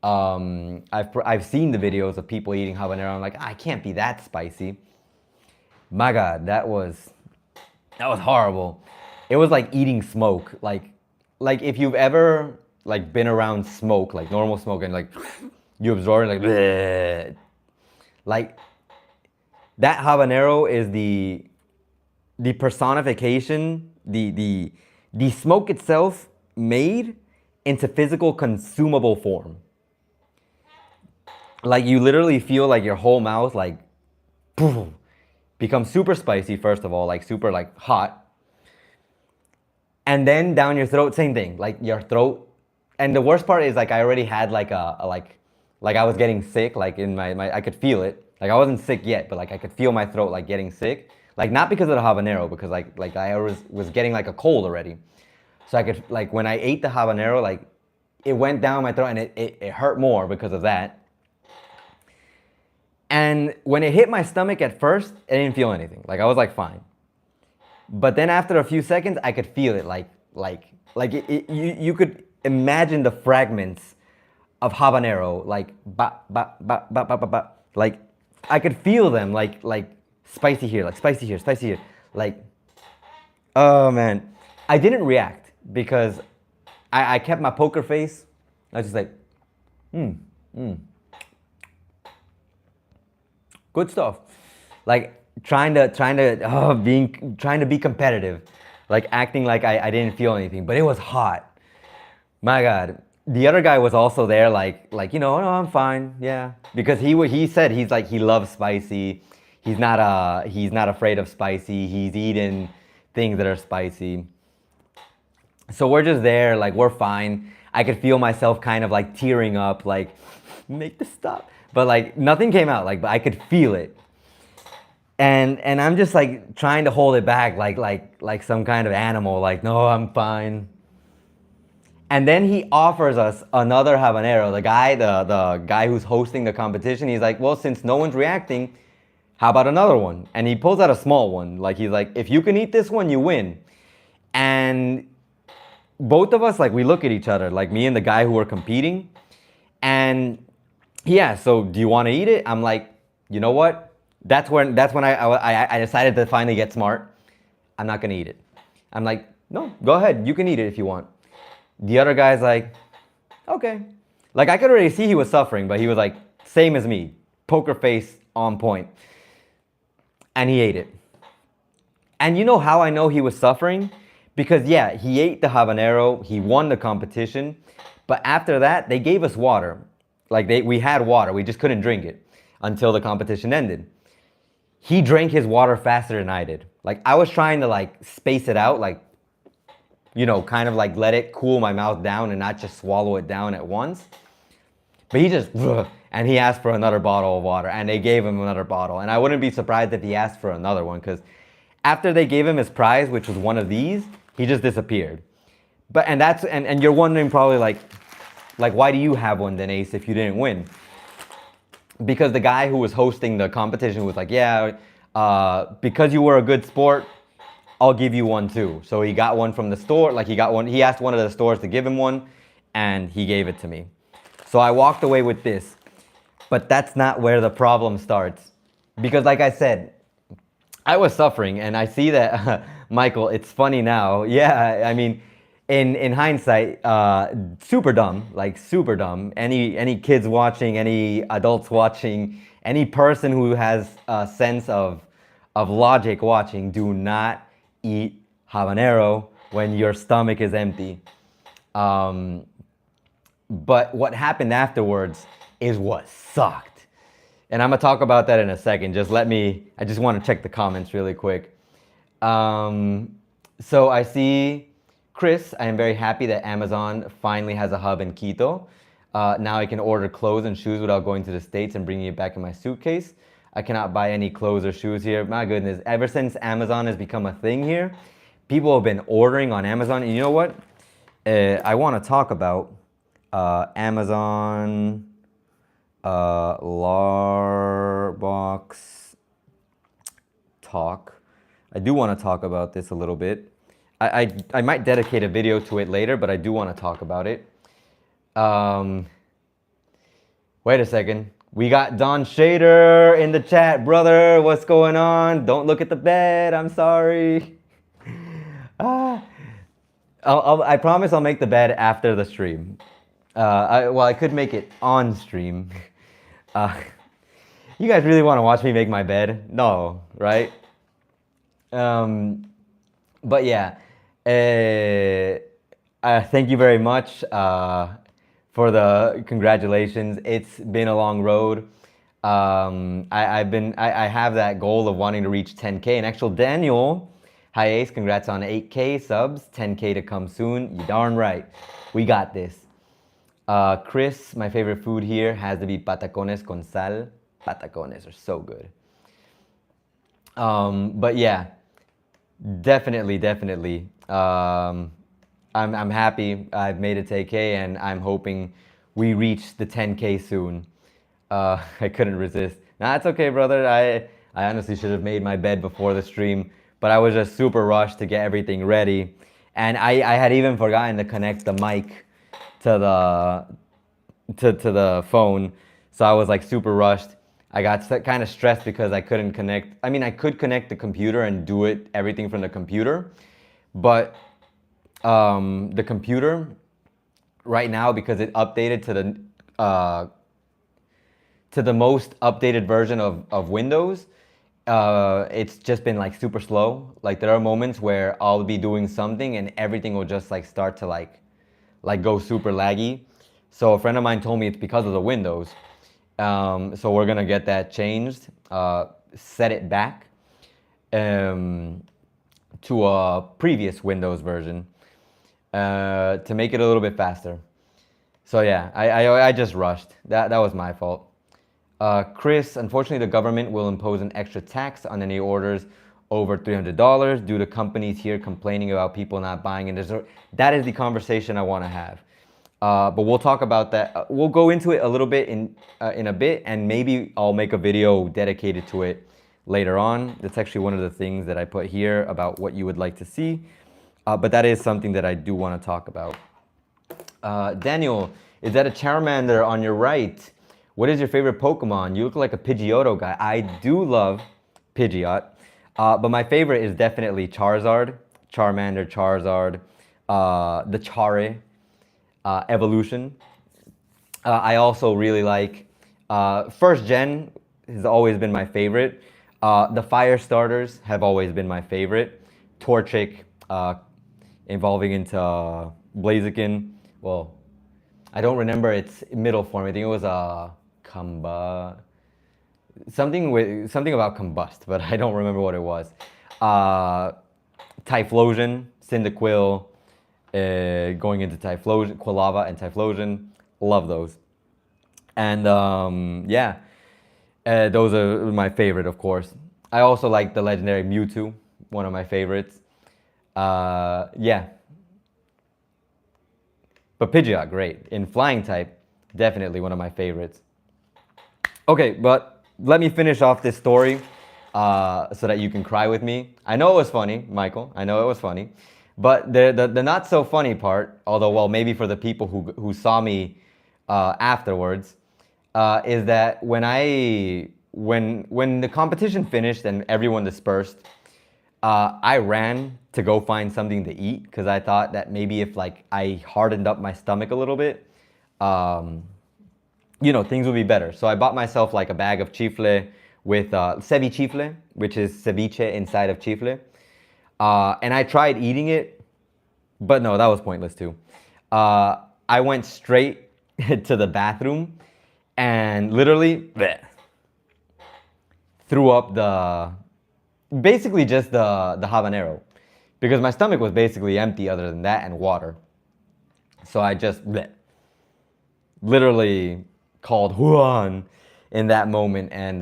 I've seen the videos of people eating habanero. I'm like, I can't be that spicy. My God, that was horrible. It was like eating smoke. Like if you've ever like been around smoke, like normal smoke, and like you absorb it, like bleh. Like that habanero is the personification, the smoke itself made into physical consumable form. Like you literally feel like your whole mouth like poof, becomes super spicy first of all, like super like hot. And then down your throat, same thing, like your throat. And the worst part is like I already had like like I was getting sick, like in my I could feel it. Like I wasn't sick yet, but like I could feel my throat like getting sick. Like not because of the habanero, because like I was getting like a cold already. So I could like when I ate the habanero, like it went down my throat and it hurt more because of that. And when it hit my stomach at first, I didn't feel anything. Like I was like fine. But then after a few seconds, I could feel it you could imagine the fragments of habanero like ba ba ba ba ba ba ba. Like I could feel them like spicy here, like spicy here, spicy here. Like oh man. I didn't react because I kept my poker face. I was just like, good stuff. Like trying to be competitive, like acting like I didn't feel anything, but it was hot. My God. The other guy was also there, like no, I'm fine, yeah, because he said he's like he loves spicy. He's not afraid of spicy. He's eaten things that are spicy. So we're just there, like we're fine. I could feel myself kind of like tearing up, like make this stop. But like nothing came out, like but I could feel it. And I'm just like trying to hold it back, like some kind of animal, like no, I'm fine. And then he offers us another habanero. The guy who's hosting the competition, he's like, well, since no one's reacting, how about another one? And he pulls out a small one. Like he's like, if you can eat this one, you win. And both of us, like we look at each other, like me and the guy who were competing. And yeah, so do you want to eat it? I'm like, you know what? That's when I decided to finally get smart. I'm not gonna eat it. I'm like, no, go ahead. You can eat it if you want. The other guy's like, okay. Like I could already see he was suffering, but he was like, same as me, poker face on point. And he ate it. And you know how I know he was suffering? Because yeah, he ate the habanero, he won the competition, but after that, they gave us water. Like we had water, we just couldn't drink it until the competition ended. He drank his water faster than I did. Like I was trying to like space it out, like, you know, kind of like let it cool my mouth down and not just swallow it down at once. But he just, and he asked for another bottle of water and they gave him another bottle. And I wouldn't be surprised if he asked for another one because after they gave him his prize, which was one of these, he just disappeared. But, and you're wondering probably like why do you have one then, Ace, if you didn't win? Because the guy who was hosting the competition was like, yeah, because you were a good sport, I'll give you one too. So he got one from the store, like he asked one of the stores to give him one, and he gave it to me. So I walked away with this. But that's not where the problem starts. Because like I said, I was suffering, and I see that, Michael, it's funny now. Yeah, I mean, in hindsight, super dumb, like super dumb. Any kids watching, any adults watching, any person who has a sense of logic watching, do not eat habanero when your stomach is empty. But what happened afterwards is what sucked. And I'm gonna talk about that in a second. I just want to check the comments really quick. So I see Chris, I am very happy that Amazon finally has a hub in Quito. Now I can order clothes and shoes without going to the States and bringing it back in my suitcase. I cannot buy any clothes or shoes here. My goodness, ever since Amazon has become a thing here, people have been ordering on Amazon. And you know what? I want to talk about Amazon Larbox talk. I do want to talk about this a little bit. I might dedicate a video to it later, but I do want to talk about it. Wait a second. We got Don Shader in the chat. Brother, what's going on? Don't look at the bed. I'm sorry. I promise I'll make the bed after the stream. I could make it on stream. You guys really want to watch me make my bed? No, right? But yeah, thank you very much for the congratulations. It's been a long road. I have that goal of wanting to reach 10K. And actual Daniel, hi Ace, congrats on 8K subs, 10K to come soon. You darn right, we got this. Chris, my favorite food here has to be patacones con sal. Patacones are so good. But yeah, definitely. I'm happy I've made it to 8K, and I'm hoping we reach the 10K soon. I couldn't resist. Nah, it's okay, brother. I honestly should have made my bed before the stream, but I was just super rushed to get everything ready. And I had even forgotten to connect the mic to the phone, so I was like super rushed. I got kind of stressed because I couldn't connect. I mean, I could connect the computer and do everything from the computer, but the computer right now, because it updated to the most updated version of Windows, it's just been like super slow. Like there are moments where I'll be doing something and everything will just like start to like go super laggy. So a friend of mine told me it's because of the Windows. So we're gonna get that changed, set it back. to a previous Windows version to make it a little bit faster. So yeah, I just rushed. That was my fault. Chris, unfortunately, the government will impose an extra tax on any orders over $300 due to companies here complaining about people not buying. And that is the conversation I want to have. But we'll talk about that. We'll go into it a little bit in a bit, and maybe I'll make a video dedicated to it later on. That's actually one of the things that I put here about what you would like to see. But that is something that I do want to talk about. Daniel, is that a Charmander on your right? What is your favorite Pokemon? You look like a Pidgeotto guy. I do love Pidgeot, but my favorite is definitely Charizard, Charmander, Charizard, the Chare evolution. I also really like first gen has always been my favorite. The fire starters have always been my favorite. Torchic, evolving into Blaziken. Well, I don't remember its middle form. I think it was a something about combust, but I don't remember what it was. Typhlosion, Cyndaquil, going into Typhlosion, Quilava and Typhlosion. Love those. And yeah, those are my favorite, of course. I also like the legendary Mewtwo, one of my favorites. Yeah. But Pidgeot, great. In flying type, definitely one of my favorites. Okay, but let me finish off this story so that you can cry with me. I know it was funny, Michael. I know it was funny. But the not so funny part, although, well, maybe for the people who saw me afterwards, is that when the competition finished and everyone dispersed, I ran to go find something to eat because I thought that maybe if like I hardened up my stomach a little bit, you know, things would be better. So I bought myself like a bag of chifle with cevichifle, which is ceviche inside of chifle. And I tried eating it, but no, that was pointless too. I went straight to the bathroom and literally bleh, threw up basically just the habanero, because my stomach was basically empty other than that and water. So I just bleh, literally called Juan in that moment, and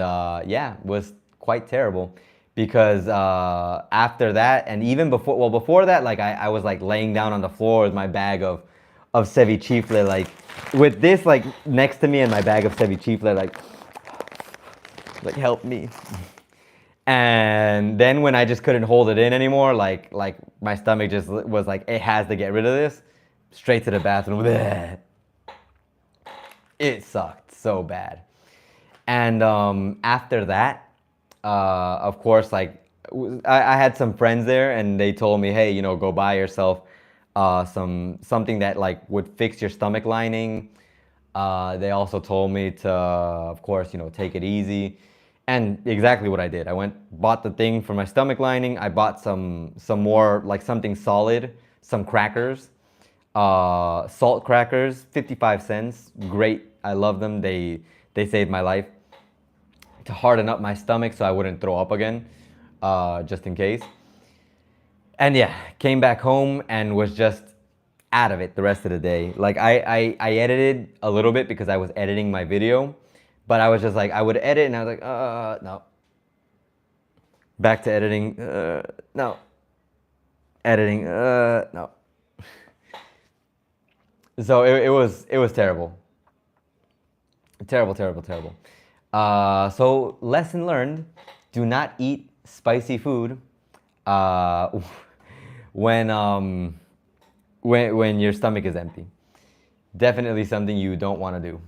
yeah, was quite terrible. Because after that, and even before that, like I was like laying down on the floor with my bag of cevichifle, like with this like next to me and my bag of cevichifle, like help me. And then when I just couldn't hold it in anymore, like my stomach just was like, it has to get rid of this, straight to the bathroom. Bleh. It sucked so bad. And after that, of course, like I had some friends there, and they told me, hey, you know, go buy yourself something that like would fix your stomach lining. They also told me to, of course, you know, take it easy. And exactly what I did. I bought the thing for my stomach lining. I bought some more, like something solid, some crackers, salt crackers, 55 cents. Great. I love them. They saved my life, to harden up my stomach so I wouldn't throw up again, just in case. And yeah, came back home and was just out of it the rest of the day. Like I edited a little bit because I was editing my video, but I was just like, I would edit and I was like, no. Back to editing, no. Editing, no. So it was terrible. Terrible. So lesson learned: do not eat spicy food when your stomach is empty. Definitely something you don't want to do.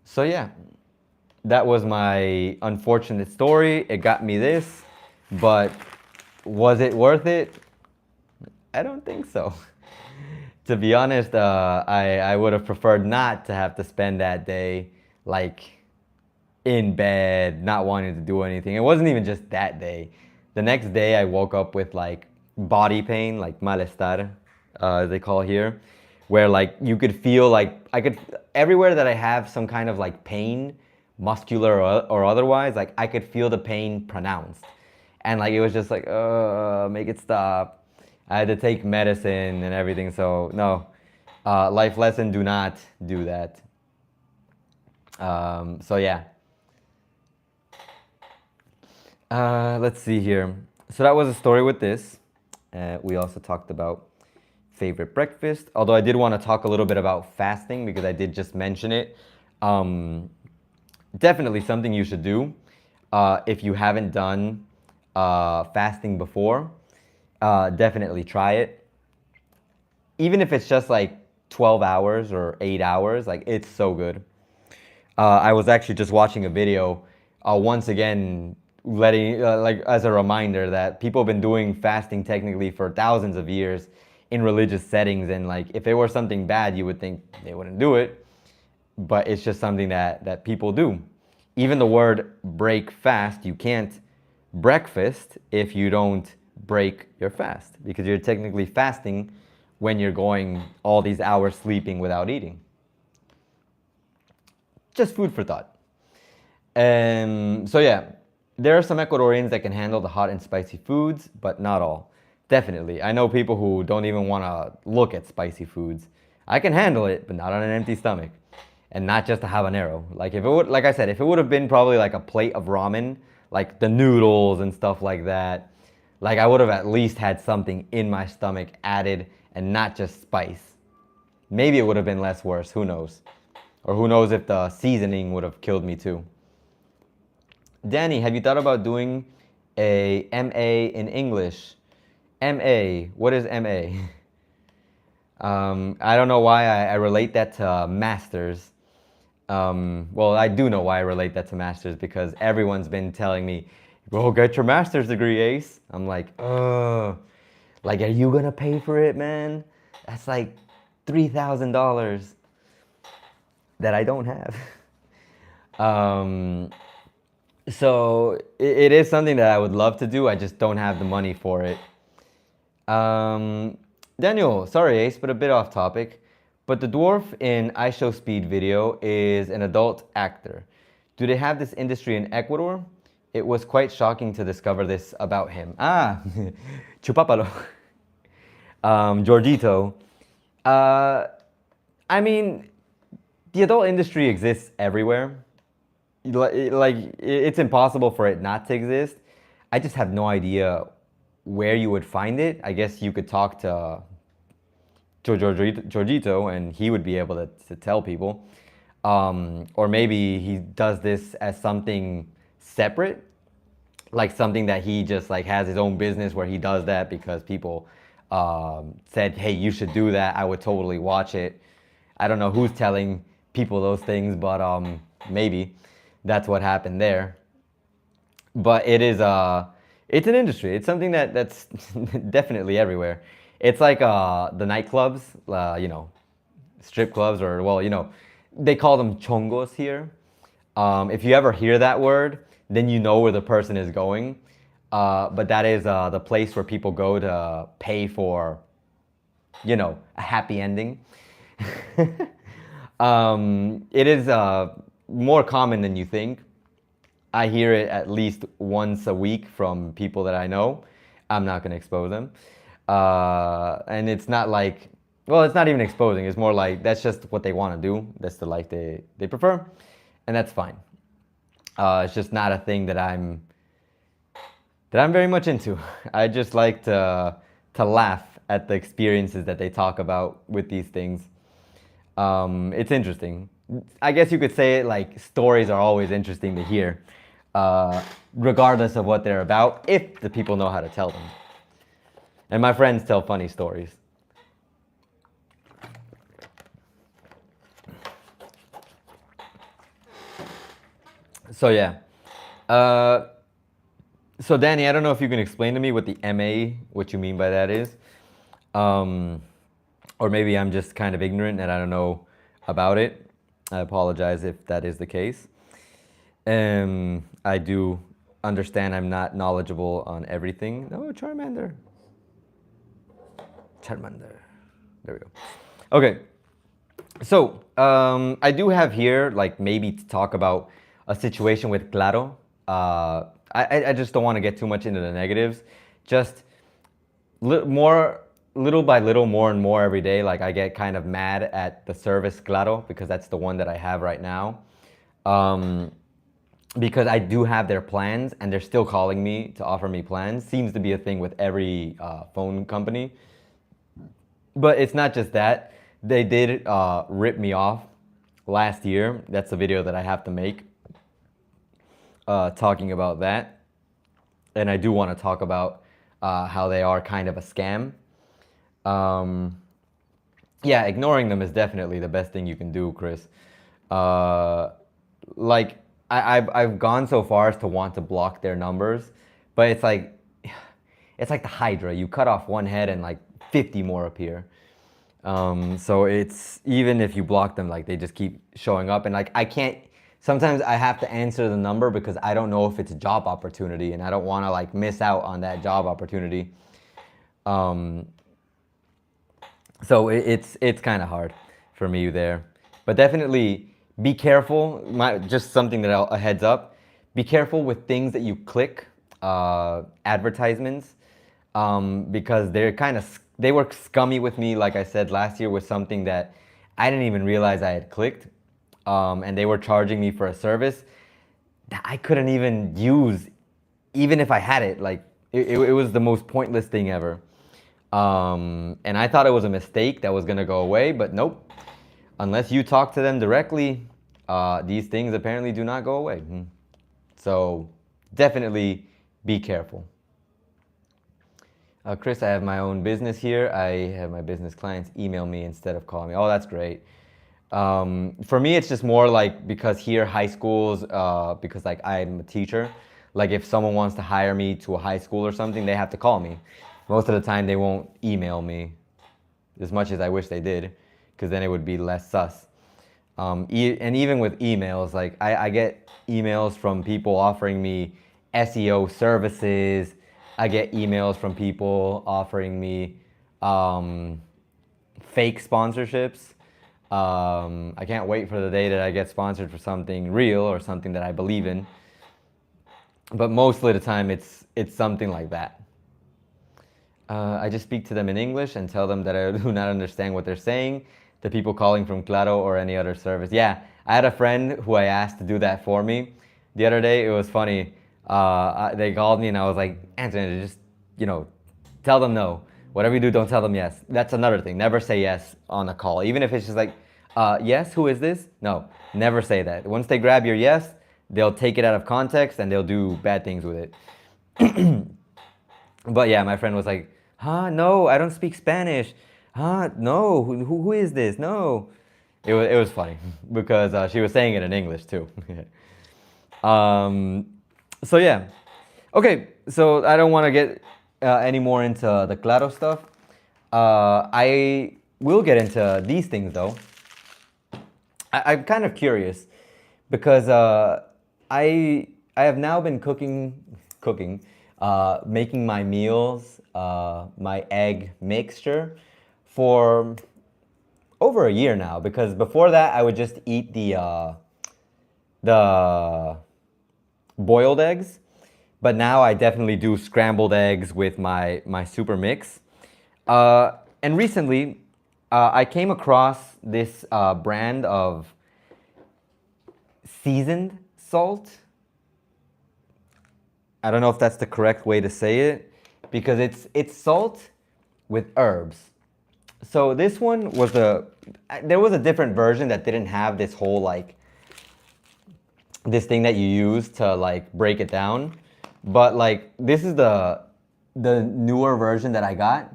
So yeah, that was my unfortunate story. It got me this, but was it worth it? I don't think so. To be honest, I would have preferred not to have to spend that day like in bed, not wanting to do anything. It wasn't even just that day. The next day I woke up with like body pain, like malestar, as they call here, where like you could feel like everywhere that I have some kind of like pain, muscular or otherwise, like I could feel the pain pronounced. and like it was just like, make it stop. I had to take medicine and everything. So no, life lesson: do not do that. So yeah. Let's see here. So that was a story with this. We also talked about favorite breakfast. Although I did want to talk a little bit about fasting because I did just mention it. Definitely something you should do if you haven't done fasting before. Definitely try it. Even if it's just like 12 hours or 8 hours, like it's so good. I was actually just watching a video, once again, letting like as a reminder that people have been doing fasting technically for thousands of years in religious settings, and like if it were something bad, you would think they wouldn't do it, but it's just something that people do. Even the word break fast, you can't breakfast if you don't break your fast because you're technically fasting when you're going all these hours sleeping without eating. Just food for thought. So yeah, there are some Ecuadorians that can handle the hot and spicy foods, but not all. Definitely. I know people who don't even want to look at spicy foods. I can handle it, but not on an empty stomach. And not just a habanero. Like if it would, like I said, if it would have been probably like a plate of ramen, like the noodles and stuff like that, like I would have at least had something in my stomach added and not just spice. Maybe it would have been less worse, who knows? Or who knows if the seasoning would have killed me too. Danny, have you thought about doing a MA in English? MA, what is MA? I don't know why I relate that to masters. Well, I do know why I relate that to masters because everyone's been telling me, "Go get your master's degree, Ace." I'm like, like, are you gonna pay for it, man? That's like $3,000 that I don't have. So it is something that I would love to do. I just don't have the money for it. Daniel, sorry Ace, but a bit off topic. But the dwarf in I Show Speed video is an adult actor. Do they have this industry in Ecuador? It was quite shocking to discover this about him. Ah, Chupapalo. Giorgito. I mean, the adult industry exists everywhere. Like, it's impossible for it not to exist. I just have no idea where you would find it. I guess you could talk to Giorgito and he would be able to tell people. Or maybe he does this as something separate, like something that he just like has his own business where he does that because people said, hey, you should do that. I would totally watch it. I don't know who's telling people those things, but maybe that's what happened there. But it is it's an industry. It's something that's definitely everywhere. It's like the nightclubs, you know, strip clubs, or well, you know, they call them chongos here. If you ever hear that word, then you know where the person is going. But that is the place where people go to pay for, you know, a happy ending. It is more common than you think. I hear it at least once a week from people that I know. I'm not going to expose them. And it's not like, well, it's not even exposing. It's more like that's just what they want to do. That's the life they prefer. And that's fine. It's just not a thing that I'm very much into. I just like to laugh at the experiences that they talk about with these things. It's interesting. I guess you could say it like stories are always interesting to hear, regardless of what they're about, if the people know how to tell them. And my friends tell funny stories. So yeah. So Danny, I don't know if you can explain to me what the MA, what you mean by that is. Or maybe I'm just kind of ignorant and I don't know about it. I apologize if that is the case. I do understand I'm not knowledgeable on everything. No, Charmander. Charmander. There we go. Okay. So, I do have here, like, maybe to talk about a situation with Claro. I just don't want to get too much into the negatives. Just more, little by little, more and more every day. Like I get kind of mad at the service Claro because that's the one that I have right now. Because I do have their plans and they're still calling me to offer me plans. Seems to be a thing with every phone company. But it's not just that. They did rip me off last year. That's a video that I have to make talking about that. And I do want to talk about how they are kind of a scam. Yeah, ignoring them is definitely the best thing you can do, Chris. Like, I've gone so far as to want to block their numbers, but it's like the Hydra. You cut off one head and like 50 more appear. So it's, even if you block them, like they just keep showing up, and like I can't, sometimes I have to answer the number because I don't know if it's a job opportunity and I don't want to like miss out on that job opportunity. So it's kind of hard for me there, but definitely be careful. Just something that a heads up, be careful with things that you click, advertisements, because they were scummy with me, like I said last year, with something that I didn't even realize I had clicked, and they were charging me for a service that I couldn't even use, even if I had it. Like it was the most pointless thing ever. And I thought it was a mistake that was gonna go away, but nope. Unless you talk to them directly, these things apparently do not go away. So definitely be careful. Chris, I have my own business here. I have my business clients email me instead of calling me. Oh, that's great. For me, it's just more like, because here high schools, because like I'm a teacher, like if someone wants to hire me to a high school or something, they have to call me. Most of the time they won't email me, as much as I wish they did, because then it would be less sus. And even with emails, like I get emails from people offering me SEO services. I get emails from people offering me fake sponsorships. I can't wait for the day that I get sponsored for something real or something that I believe in. But most of the time, it's something like that. I just speak to them in English and tell them that I do not understand what they're saying. The people calling from Claro or any other service. Yeah, I had a friend who I asked to do that for me the other day. It was funny. They called me and I was like, Anthony, just, tell them no. Whatever you do, don't tell them yes. That's another thing. Never say yes on a call. Even if it's just like, yes, who is this? No, never say that. Once they grab your yes, they'll take it out of context and they'll do bad things with it. But yeah, my friend was like, no, I don't speak Spanish. No, who is this? No. It was funny because she was saying it in English too. So yeah. Okay, so I don't want to get any more into the Claro stuff. I will get into these things though. I'm kind of curious because I have now been making my meals, my egg mixture, for over a year now. Because before that, I would just eat the boiled eggs, but now I definitely do scrambled eggs with my super mix. And recently, I came across this brand of seasoned salt. I don't know if that's the correct way to say it, because it's salt with herbs. So this one was there was a different version that didn't have this whole like this thing that you use to like break it down, but like this is the newer version that I got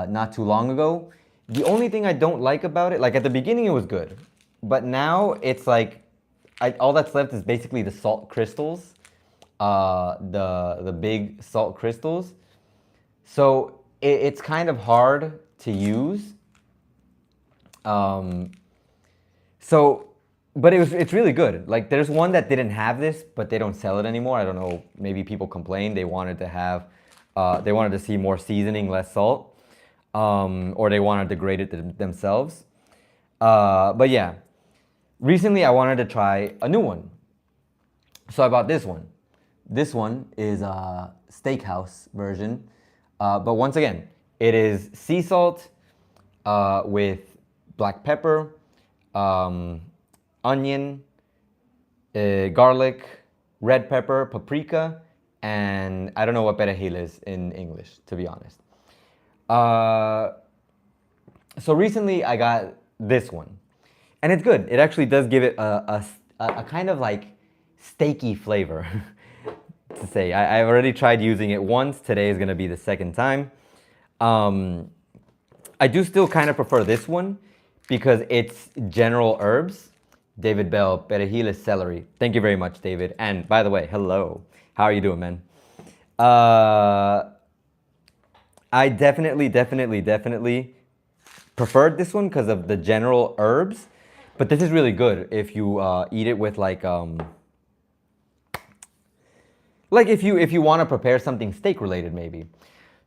not too long ago. The only thing I don't like about it, like at the beginning it was good, but now it's like all that's left is basically the salt crystals, the big salt crystals. So it's kind of hard to use. But it's really good. Like there's one that didn't have this, but they don't sell it anymore. I don't know. Maybe people complained. They wanted to have, they wanted to see more seasoning, less salt, or they wanted to grate it themselves. But yeah, recently I wanted to try a new one, so I bought this one, This one is a steakhouse version. But once again, it is sea salt with black pepper, onion, garlic, red pepper, paprika, and I don't know what perejil is in English, to be honest. So recently I got this one, and it's good. It actually does give it a kind of like steaky flavor. To say, I've already tried using it once. Today is gonna be the second time. I do still kind of prefer this one because it's general herbs. David Bell, perejil is celery. Thank you very much, David. And by the way, hello. How are you doing, man? I definitely preferred this one because of the general herbs. But this is really good if you eat it with like if you want to prepare something steak related maybe.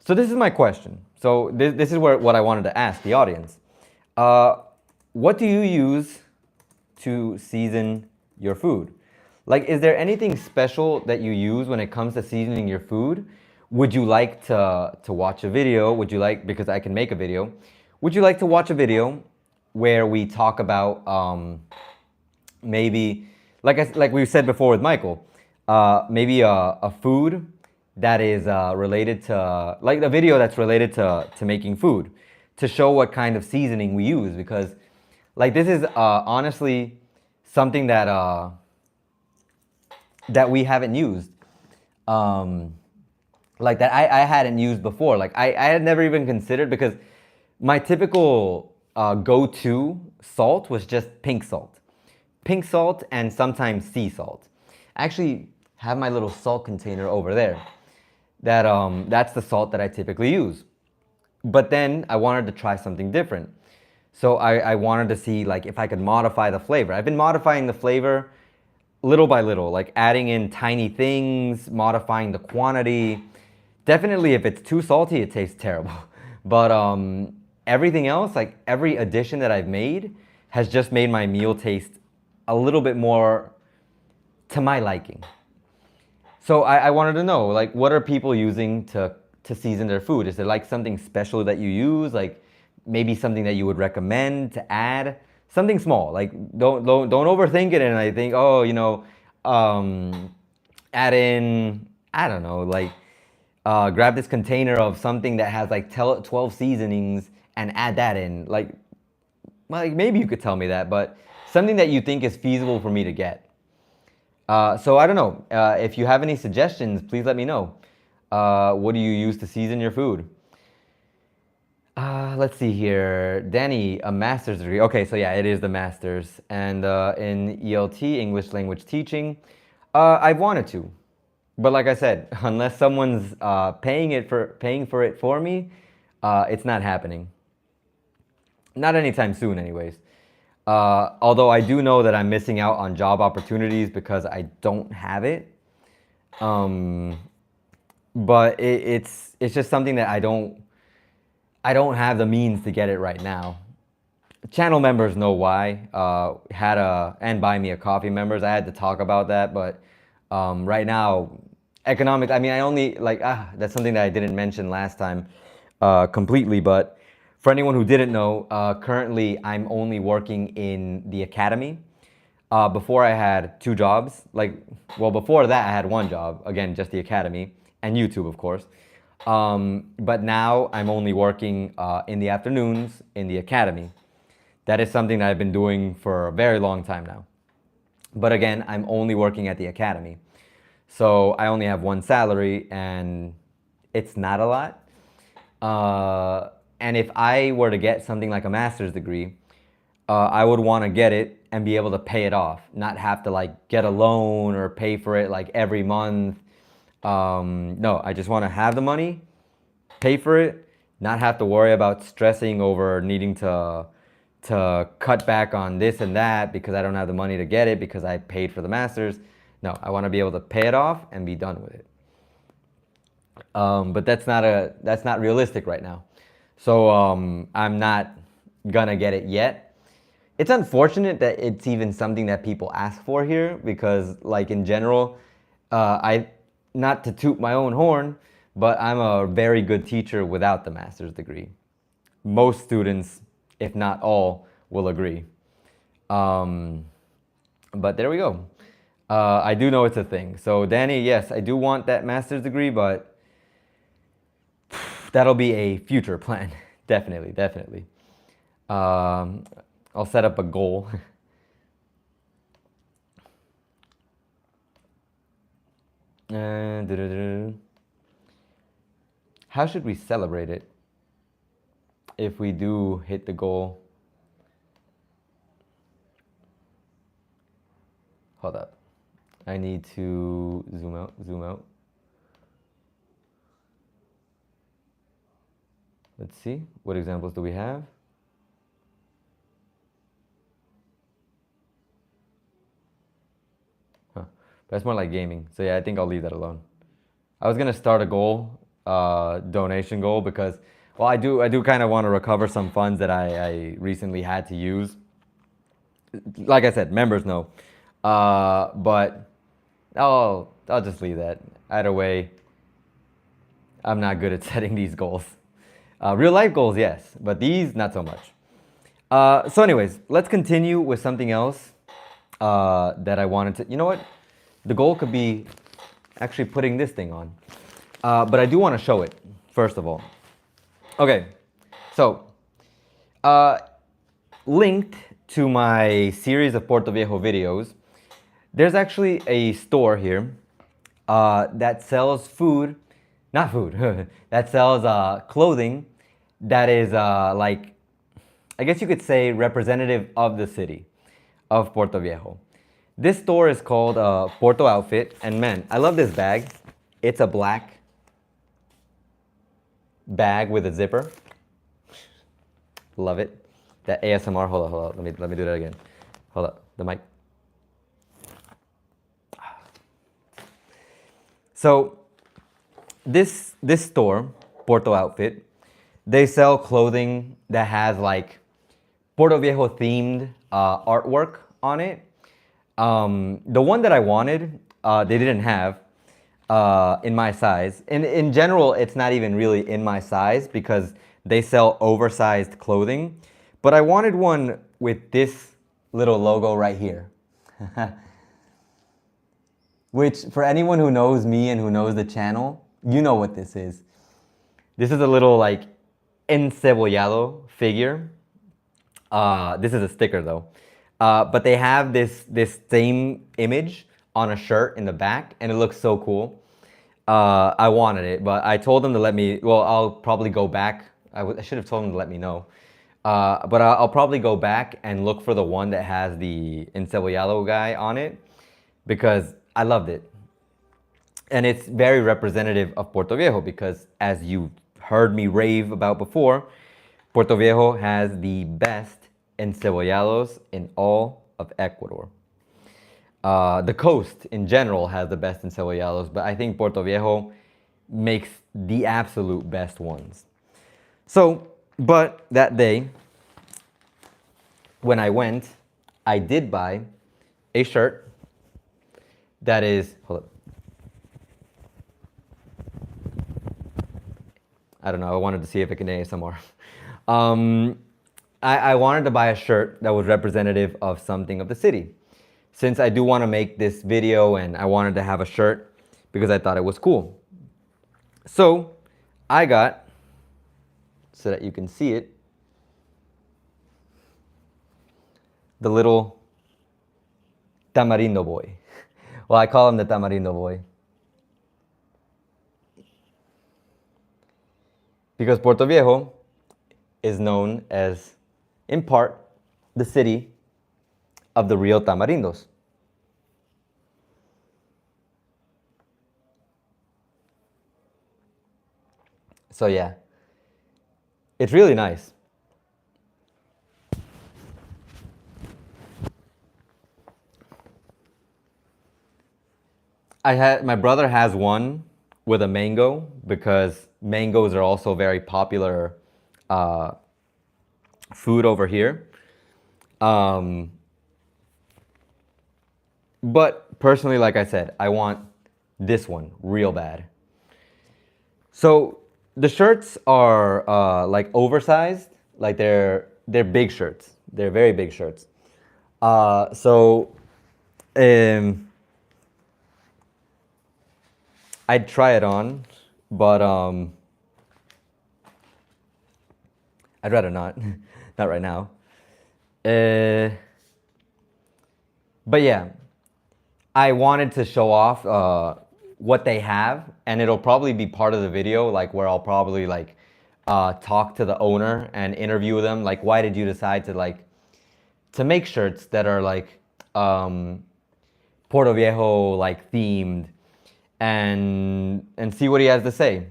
So this is my question. So this is what I wanted to ask the audience. What do you use to season your food? Like, is there anything special that you use when it comes to seasoning your food? Would you like to watch a video? Would you like, because I can make a video, would you like to watch a video where we talk about maybe, like we said before with Michael, maybe a food that is related to, like a video that's related to making food, to show what kind of seasoning we use, because like this is honestly something that that we haven't used, like that I hadn't used before. Like I had never even considered, because my typical go-to salt was just pink salt and sometimes sea salt. I actually have my little salt container over there. That's the salt that I typically use. But then I wanted to try something different. So I wanted to see like if I could modify the flavor. I've been modifying the flavor little by little, like adding in tiny things, modifying the quantity. Definitely if it's too salty, it tastes terrible. But everything else, like every addition that I've made has just made my meal taste a little bit more to my liking. So I wanted to know, like, what are people using to season their food? Is there like something special that you use? Like maybe something that you would recommend to add? Something small, like don't overthink it and I think, oh, you know, add in, I don't know, like grab this container of something that has like 12 seasonings and add that in. Like maybe you could tell me that, but something that you think is feasible for me to get. So I don't know, if you have any suggestions, please let me know. What do you use to season your food? Let's see here. Danny, a master's degree. Okay, so yeah, it is the master's. And in ELT, English language teaching, I've wanted to. But like I said, unless someone's paying for it for me, it's not happening. Not anytime soon anyways. Although I do know that I'm missing out on job opportunities because I don't have it. But it's just something that I don't have the means to get it right now. Channel members know why. And buy me a coffee members. I had to talk about that, but right now, economic. I mean, I only that's something that I didn't mention last time completely. But for anyone who didn't know, currently I'm only working in the academy. Before I had 2 jobs. Before that I had 1 job. Again, just the academy and YouTube, of course. But now I'm only working in the afternoons in the academy. That is something that I've been doing for a very long time now. But again, I'm only working at the academy. So I only have 1 salary and it's not a lot. And if I were to get something like a master's degree, I would want to get it and be able to pay it off, not have to like get a loan or pay for it like every month. No, I just want to have the money, pay for it, not have to worry about stressing over needing to cut back on this and that because I don't have the money to get it because I paid for the master's. No, I want to be able to pay it off and be done with it. But that's not realistic right now. So I'm not gonna get it yet. It's unfortunate that it's even something that people ask for here because, like, in general, not to toot my own horn, but I'm a very good teacher without the master's degree. Most students, if not all, will agree. But there we go. I do know it's a thing. So Danny, yes, I do want that master's degree, but that'll be a future plan. Definitely, definitely. I'll set up a goal. How should we celebrate it if we do hit the goal? Hold up. I need to zoom out, zoom out. Let's see, what examples do we have? Huh. That's more like gaming. So yeah, I think I'll leave that alone. I was gonna start a goal, donation goal, because, well, I do kind of want to recover some funds that I recently had to use. Like I said, members know. But I'll just leave that. Either way, I'm not good at setting these goals. Real life goals, yes, but these, not so much. So anyways, let's continue with something else that I wanted to, you know what? The goal could be actually putting this thing on. But I do want to show it, first of all. Okay, so linked to my series of Puerto Viejo videos, there's actually a store here that sells food, not food, that sells clothing that is like, I guess you could say, representative of the city of Puerto Viejo. This store is called Porto Outfit, and man, I love this bag. It's a black bag with a zipper. Love it. That ASMR, hold on. Let me do that again. Hold up, the mic. So this store, Porto Outfit, they sell clothing that has like Puerto Viejo themed artwork on it. The one that I wanted, they didn't have in my size. And in general, it's not even really in my size because they sell oversized clothing. But I wanted one with this little logo right here. Which, for anyone who knows me and who knows the channel, you know what this is. This is a little like encebollado figure. This is a sticker though. But they have this same image on a shirt in the back, and it looks so cool. I wanted it, but I told them to let me, well, I'll probably go back. I should have told them to let me know. But I'll probably go back and look for the one that has the encebollado guy on it, because I loved it. And it's very representative of Puerto Viejo because, as you heard me rave about before, Puerto Viejo has the best encebollados in all of Ecuador. The coast in general has the best encebollados, but I think Puerto Viejo makes the absolute best ones. So, but that day, when I went, I did buy a shirt that is, hold up. I don't know, I wanted to see if it can ASMR. I wanted to buy a shirt that was representative of something of the city. Since I do want to make this video and I wanted to have a shirt because I thought it was cool. So I got, so that you can see it, the little Tamarindo boy. Well, I call him the Tamarindo boy. Because Puerto Viejo is known as, in part, the city of the real tamarindos. So yeah, it's really nice. My brother has one with a mango because mangoes are also very popular food over here. But personally, like I said, I want this one real bad. So the shirts are like oversized, like they're big shirts. They're very big shirts. So I'd try it on, but I'd rather not, not right now. But yeah, I wanted to show off what they have, and it'll probably be part of the video, like where I'll probably like talk to the owner and interview them. Like, why did you decide to make shirts that are like Puerto Viejo like themed, and see what he has to say.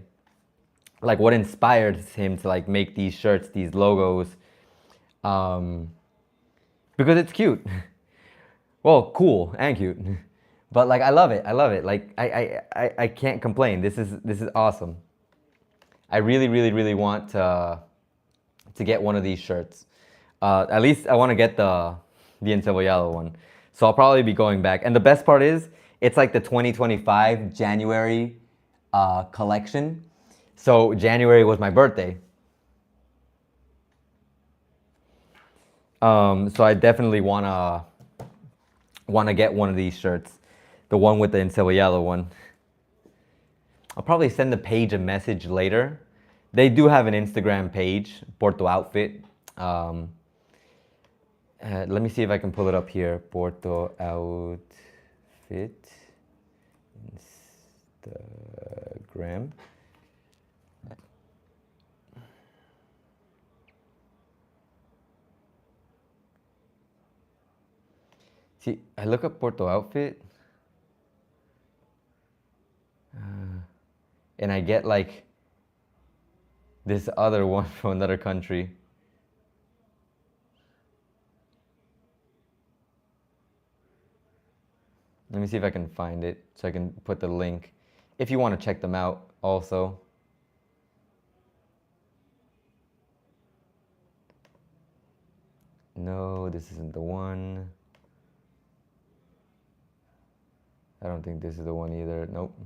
Like what inspired him to like make these shirts, these logos, because it's cute. Well, cool and cute, but like I love it. I love it. Like I can't complain. This is awesome. I really want to get one of these shirts. At least I want to get the encebollado one. So I'll probably be going back. And the best part is it's like the 2025 January collection. So January was my birthday. So I definitely wanna get one of these shirts, the one with the encebollado one. I'll probably send the page a message later. They do have an Instagram page, Porto Outfit. Let me see if I can pull it up here. Porto Outfit Instagram. See, I look up Porto Outfit, and I get like this other one from another country. Let me see if I can find it so I can put the link if you want to check them out also. No, this isn't the one. I don't think this is the one either. Nope.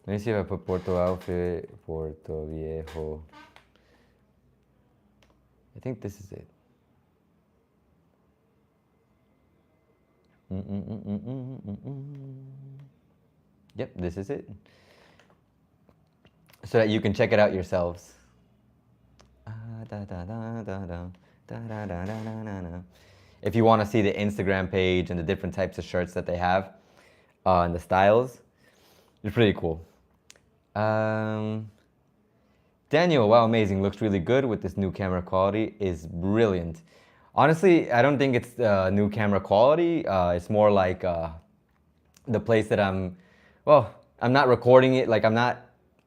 Let me see if I put Porto Outfit, Porto Viejo. I think this is it. Yep, this is it. So that you can check it out yourselves. If you want to see the Instagram page and the different types of shirts that they have and the styles, it's pretty cool. Daniel, wow, amazing. Looks really good with this new camera quality. Is brilliant. Honestly, I don't think it's new camera quality. It's more like the place that I'm not recording it. Like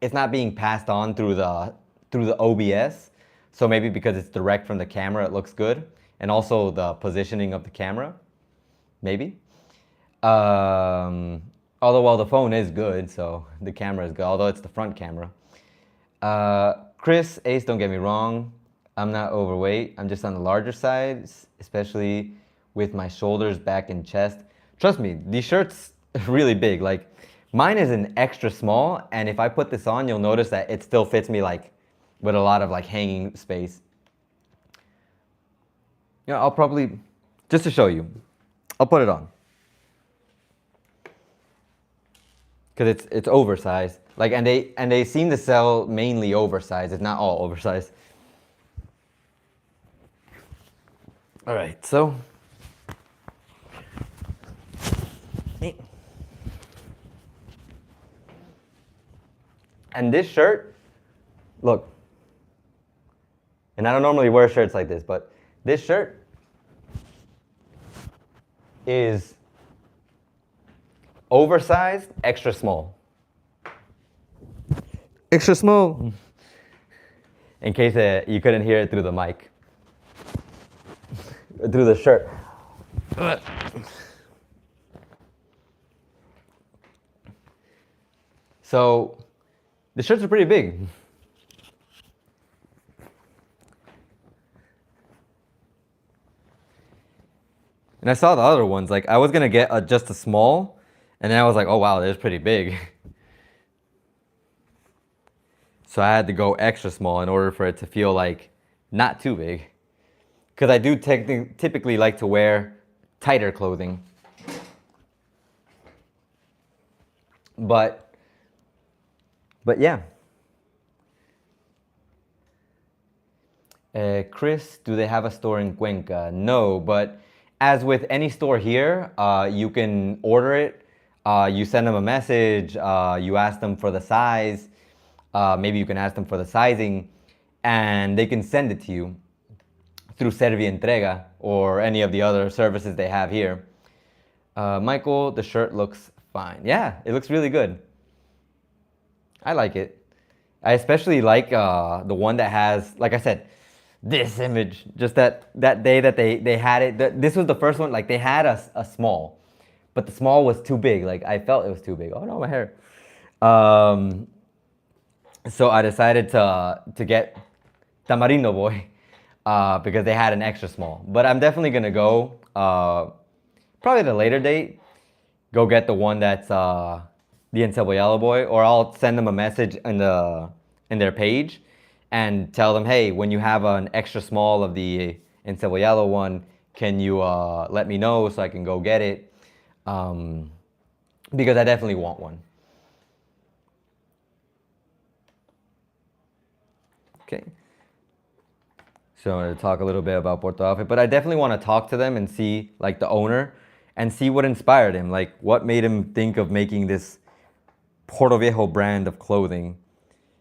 it's not being passed on through the OBS. So maybe because it's direct from the camera, it looks good. And also the positioning of the camera, maybe. Although, well, the phone is good, so the camera is good, although it's the front camera. Chris, Ace, don't get me wrong. I'm not overweight. I'm just on the larger side, especially with my shoulders, back, and chest. Trust me, these shirts are really big. Like, mine is an extra small, and if I put this on, you'll notice that it still fits me, like, with a lot of, like, hanging space. You know, I'll probably, just to show you, I'll put it on. Because it's oversized. Like, and they seem to sell mainly oversized. It's not all oversized. All right, so and this shirt, look, and I don't normally wear shirts like this, but this shirt is oversized, extra small. Extra small. In case you couldn't hear it through the mic. Through the shirt. So, the shirts are pretty big. And I saw the other ones. Like, I was gonna get just a small, and then I was like, oh wow, that's pretty big. So I had to go extra small in order for it to feel like not too big. Because I do typically like to wear tighter clothing. But yeah. Chris, do they have a store in Cuenca? No, but as with any store here, you can order it. You send them a message. You ask them for the size. Maybe you can ask them for the sizing, and they can send it to you through Servientrega or any of the other services they have here. Michael, the shirt looks fine. Yeah, it looks really good. I like it. I especially like the one that has, like I said, this image. Just that day that they had it. This was the first one. Like they had a small, but the small was too big. Like I felt it was too big. Oh no, my hair. So I decided to get Tamarindo Boy because they had an extra small. But I'm definitely gonna go probably at a later date. Go get the one that's the Encebollado Boy, or I'll send them a message in their page and tell them, hey, when you have an extra small of the Encebollado one, can you let me know so I can go get it? Because I definitely want one. Okay. So I'm going to talk a little bit about Porto Outfit, but I definitely want to talk to them and see, like, the owner and see what inspired him. Like, what made him think of making this Porto Viejo brand of clothing.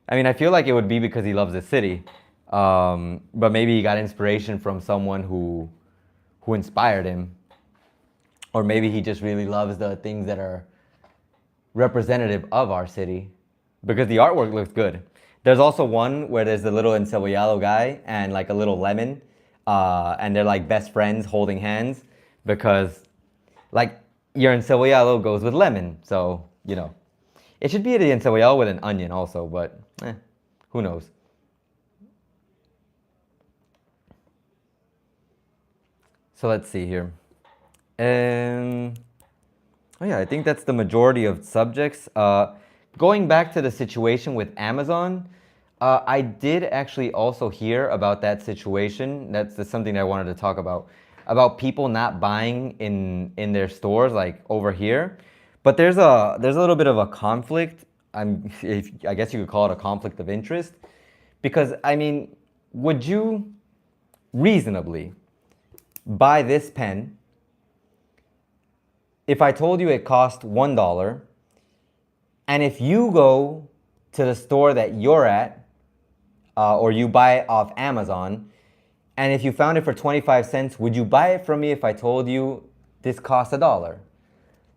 I mean, I feel like it would be because he loves the city, but maybe he got inspiration from someone who inspired him, or maybe he just really loves the things that are representative of our city, because the artwork looks good. There's also one where there's the little encebollado guy and like a little lemon, and they're like best friends holding hands because, like, your encebollado goes with lemon, so you know. It should be the encebollado with an onion also, but who knows? So let's see here. Oh yeah, I think that's the majority of subjects. Going back to the situation with Amazon, I did actually also hear about that situation. That's something I wanted to talk about people not buying in their stores, like over here. But there's a little bit of a conflict. I guess you could call it a conflict of interest, because I mean, would you reasonably buy this pen if I told you it cost $1, and if you go to the store that you're at, or you buy it off Amazon, and if you found it for 25 cents, would you buy it from me if I told you this costs $1?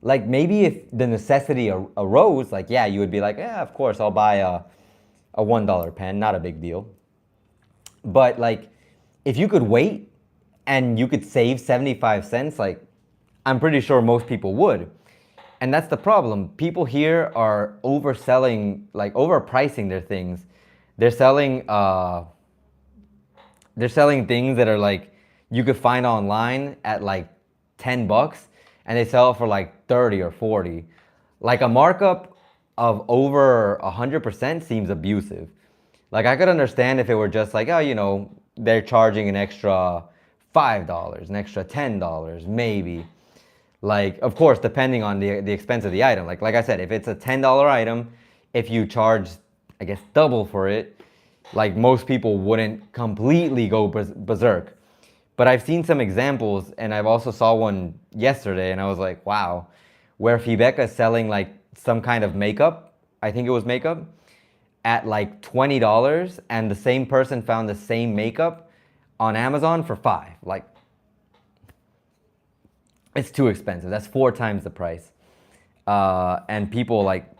Like, maybe if the necessity arose, like, yeah, you would be like, yeah, of course, I'll buy a $1 pen, not a big deal. But like, if you could wait and you could save 75 cents, like, I'm pretty sure most people would. And that's the problem. People here are overselling, like overpricing their things. They're selling things that are like you could find online at like $10, and they sell it for like 30 or 40. Like, a markup of over 100% seems abusive. Like, I could understand if it were just like, oh, you know, they're charging an extra $5, an extra $10, maybe. Like, of course, depending on the expense of the item. Like I said, if it's a $10 item, if you charge, I guess, double for it, like, most people wouldn't completely go berserk. But I've seen some examples, and I've also saw one yesterday, and I was like, wow, where Fibeca is selling like some kind of makeup, I think it was makeup, at like $20, and the same person found the same makeup on Amazon for $5. Like, it's too expensive. That's 4 times the price. And people, like,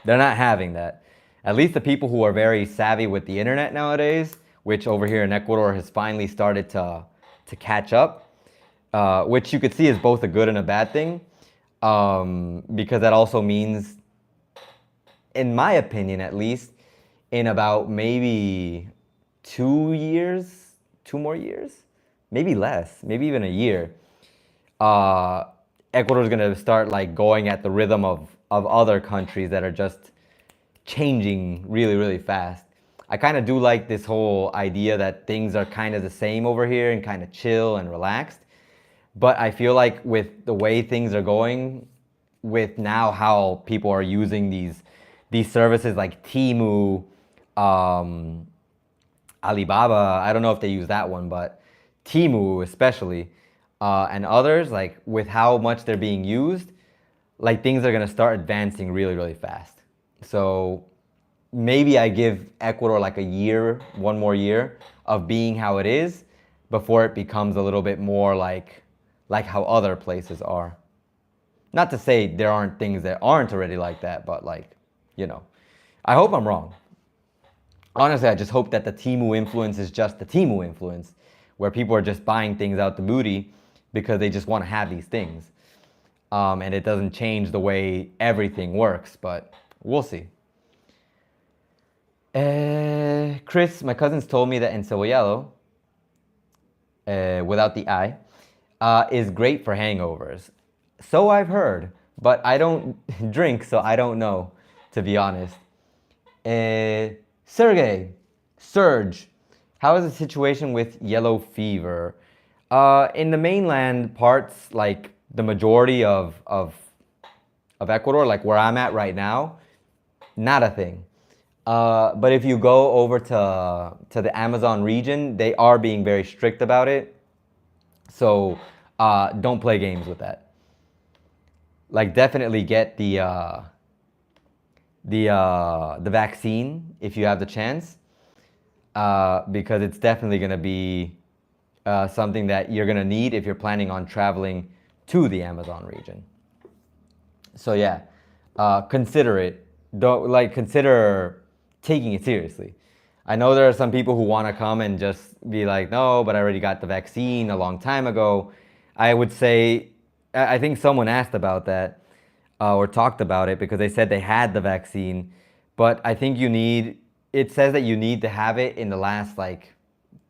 they're not having that. At least the people who are very savvy with the internet nowadays, which over here in Ecuador has finally started to catch up, which you could see is both a good and a bad thing, because that also means, in my opinion at least, in about maybe 2 years, 2 more years, maybe less, maybe even a year, Ecuador is gonna start like going at the rhythm of other countries that are just changing really, really fast. I kind of do like this whole idea that things are kind of the same over here and kind of chill and relaxed. But I feel like with the way things are going, with now how people are using these services like Temu, um, Alibaba, I don't know if they use that one, but Temu especially, and others, like with how much they're being used, like things are gonna start advancing really, really fast. So maybe I give Ecuador like a year, one more year of being how it is before it becomes a little bit more like how other places are. Not to say there aren't things that aren't already like that, but like, you know, I hope I'm wrong. Honestly, I just hope that the Temu influence is just the Temu influence, where people are just buying things out the booty because they just want to have these things. And it doesn't change the way everything works, but we'll see. Chris, my cousins told me that encebollado, without the I, is great for hangovers. So I've heard, but I don't drink, so I don't know, to be honest. Sergey, Serge, how is the situation with yellow fever? In the mainland parts, like the majority of Ecuador, like where I'm at right now, not a thing. But if you go over to the Amazon region, they are being very strict about it. So don't play games with that. Like definitely get the vaccine if you have the chance, because it's definitely going to be something that you're going to need if you're planning on traveling to the Amazon region. So yeah, consider it. Don't like consider taking it seriously. I know there are some people who want to come and just be like, no, but I already got the vaccine a long time ago. I would say, I think someone asked about that or talked about it because they said they had the vaccine, but I think you need, it says that you need to have it in the last like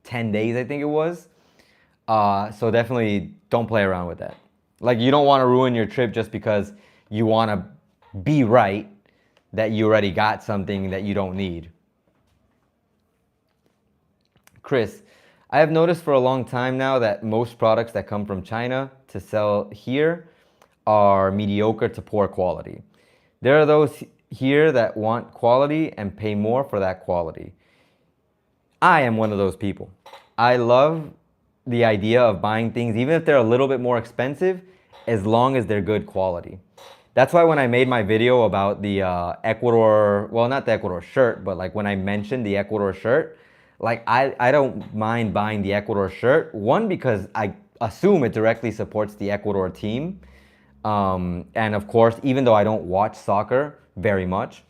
10 days, I think it was. So definitely don't play around with that. Like you don't want to ruin your trip just because you want to be right that you already got something that you don't need. Chris, I have noticed for a long time now that most products that come from China to sell here are mediocre to poor quality. There are those here that want quality and pay more for that quality. I am one of those people. I love the idea of buying things, even if they're a little bit more expensive, as long as they're good quality. That's why when I made my video about the Ecuador, well, not the Ecuador shirt, but like when I mentioned the Ecuador shirt, like I don't mind buying the Ecuador shirt. One, because I assume it directly supports the Ecuador team. And of course, even though I don't watch soccer very much,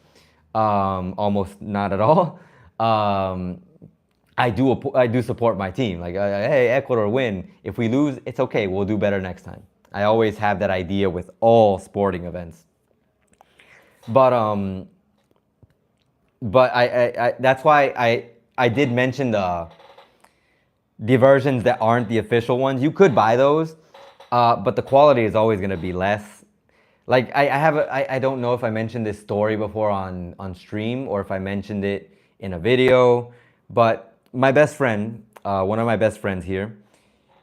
almost not at all, I do support my team. Like, hey, Ecuador win. If we lose, it's okay. We'll do better next time. I always have that idea with all sporting events. But that's why I did mention the versions that aren't the official ones. You could buy those, but the quality is always going to be less. Like I don't know if I mentioned this story before on stream or if I mentioned it in a video, but my best friend, one of my best friends here,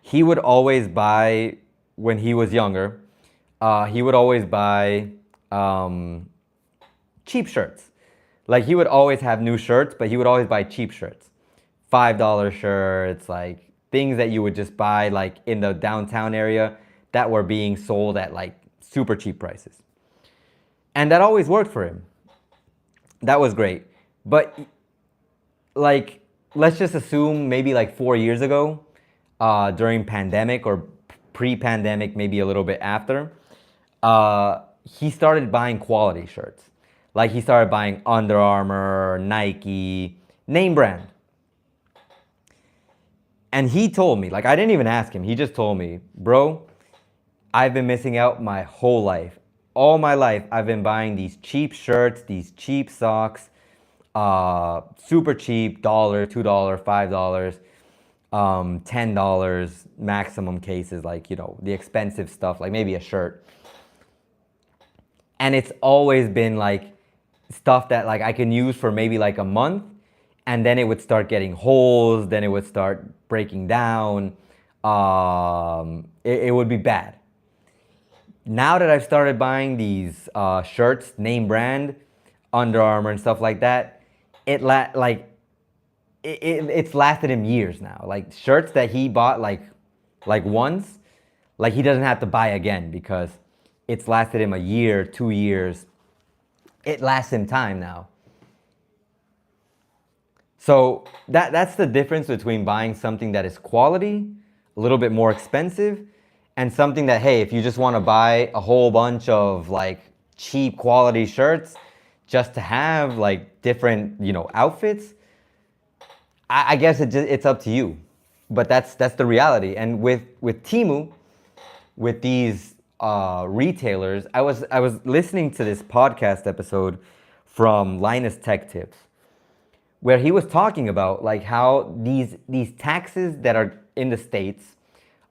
he would always buy, when he was younger, he would always buy cheap shirts. Like he would always have new shirts, but he would always buy cheap shirts. $5 shirts, like things that you would just buy like in the downtown area that were being sold at like super cheap prices. And that always worked for him. That was great. But like, let's just assume maybe like 4 years ago, during pandemic or pre-pandemic, maybe a little bit after, he started buying quality shirts. Like he started buying Under Armour, Nike, name brand. And he told me, like I didn't even ask him, he just told me, bro, I've been missing out my whole life. All my life, I've been buying these cheap shirts, these cheap socks, super cheap, $1, $2, $5. $10 maximum cases, like, you know, the expensive stuff, like maybe a shirt. And it's always been like stuff that like I can use for maybe like a month, and then it would start getting holes, then it would start breaking down. It would be bad. Now that I've started buying these shirts, name brand, Under Armour and stuff like that, it's lasted him years now. Like shirts that he bought like once, like he doesn't have to buy again because it's lasted him a year, 2 years. It lasts him time now. So that's the difference between buying something that is quality, a little bit more expensive, and something that, hey, if you just want to buy a whole bunch of like cheap quality shirts just to have like different, you know, outfits, I guess it's up to you. But that's the reality. And with Temu, with these retailers, I was listening to this podcast episode from Linus Tech Tips, where he was talking about like how these taxes that are in the States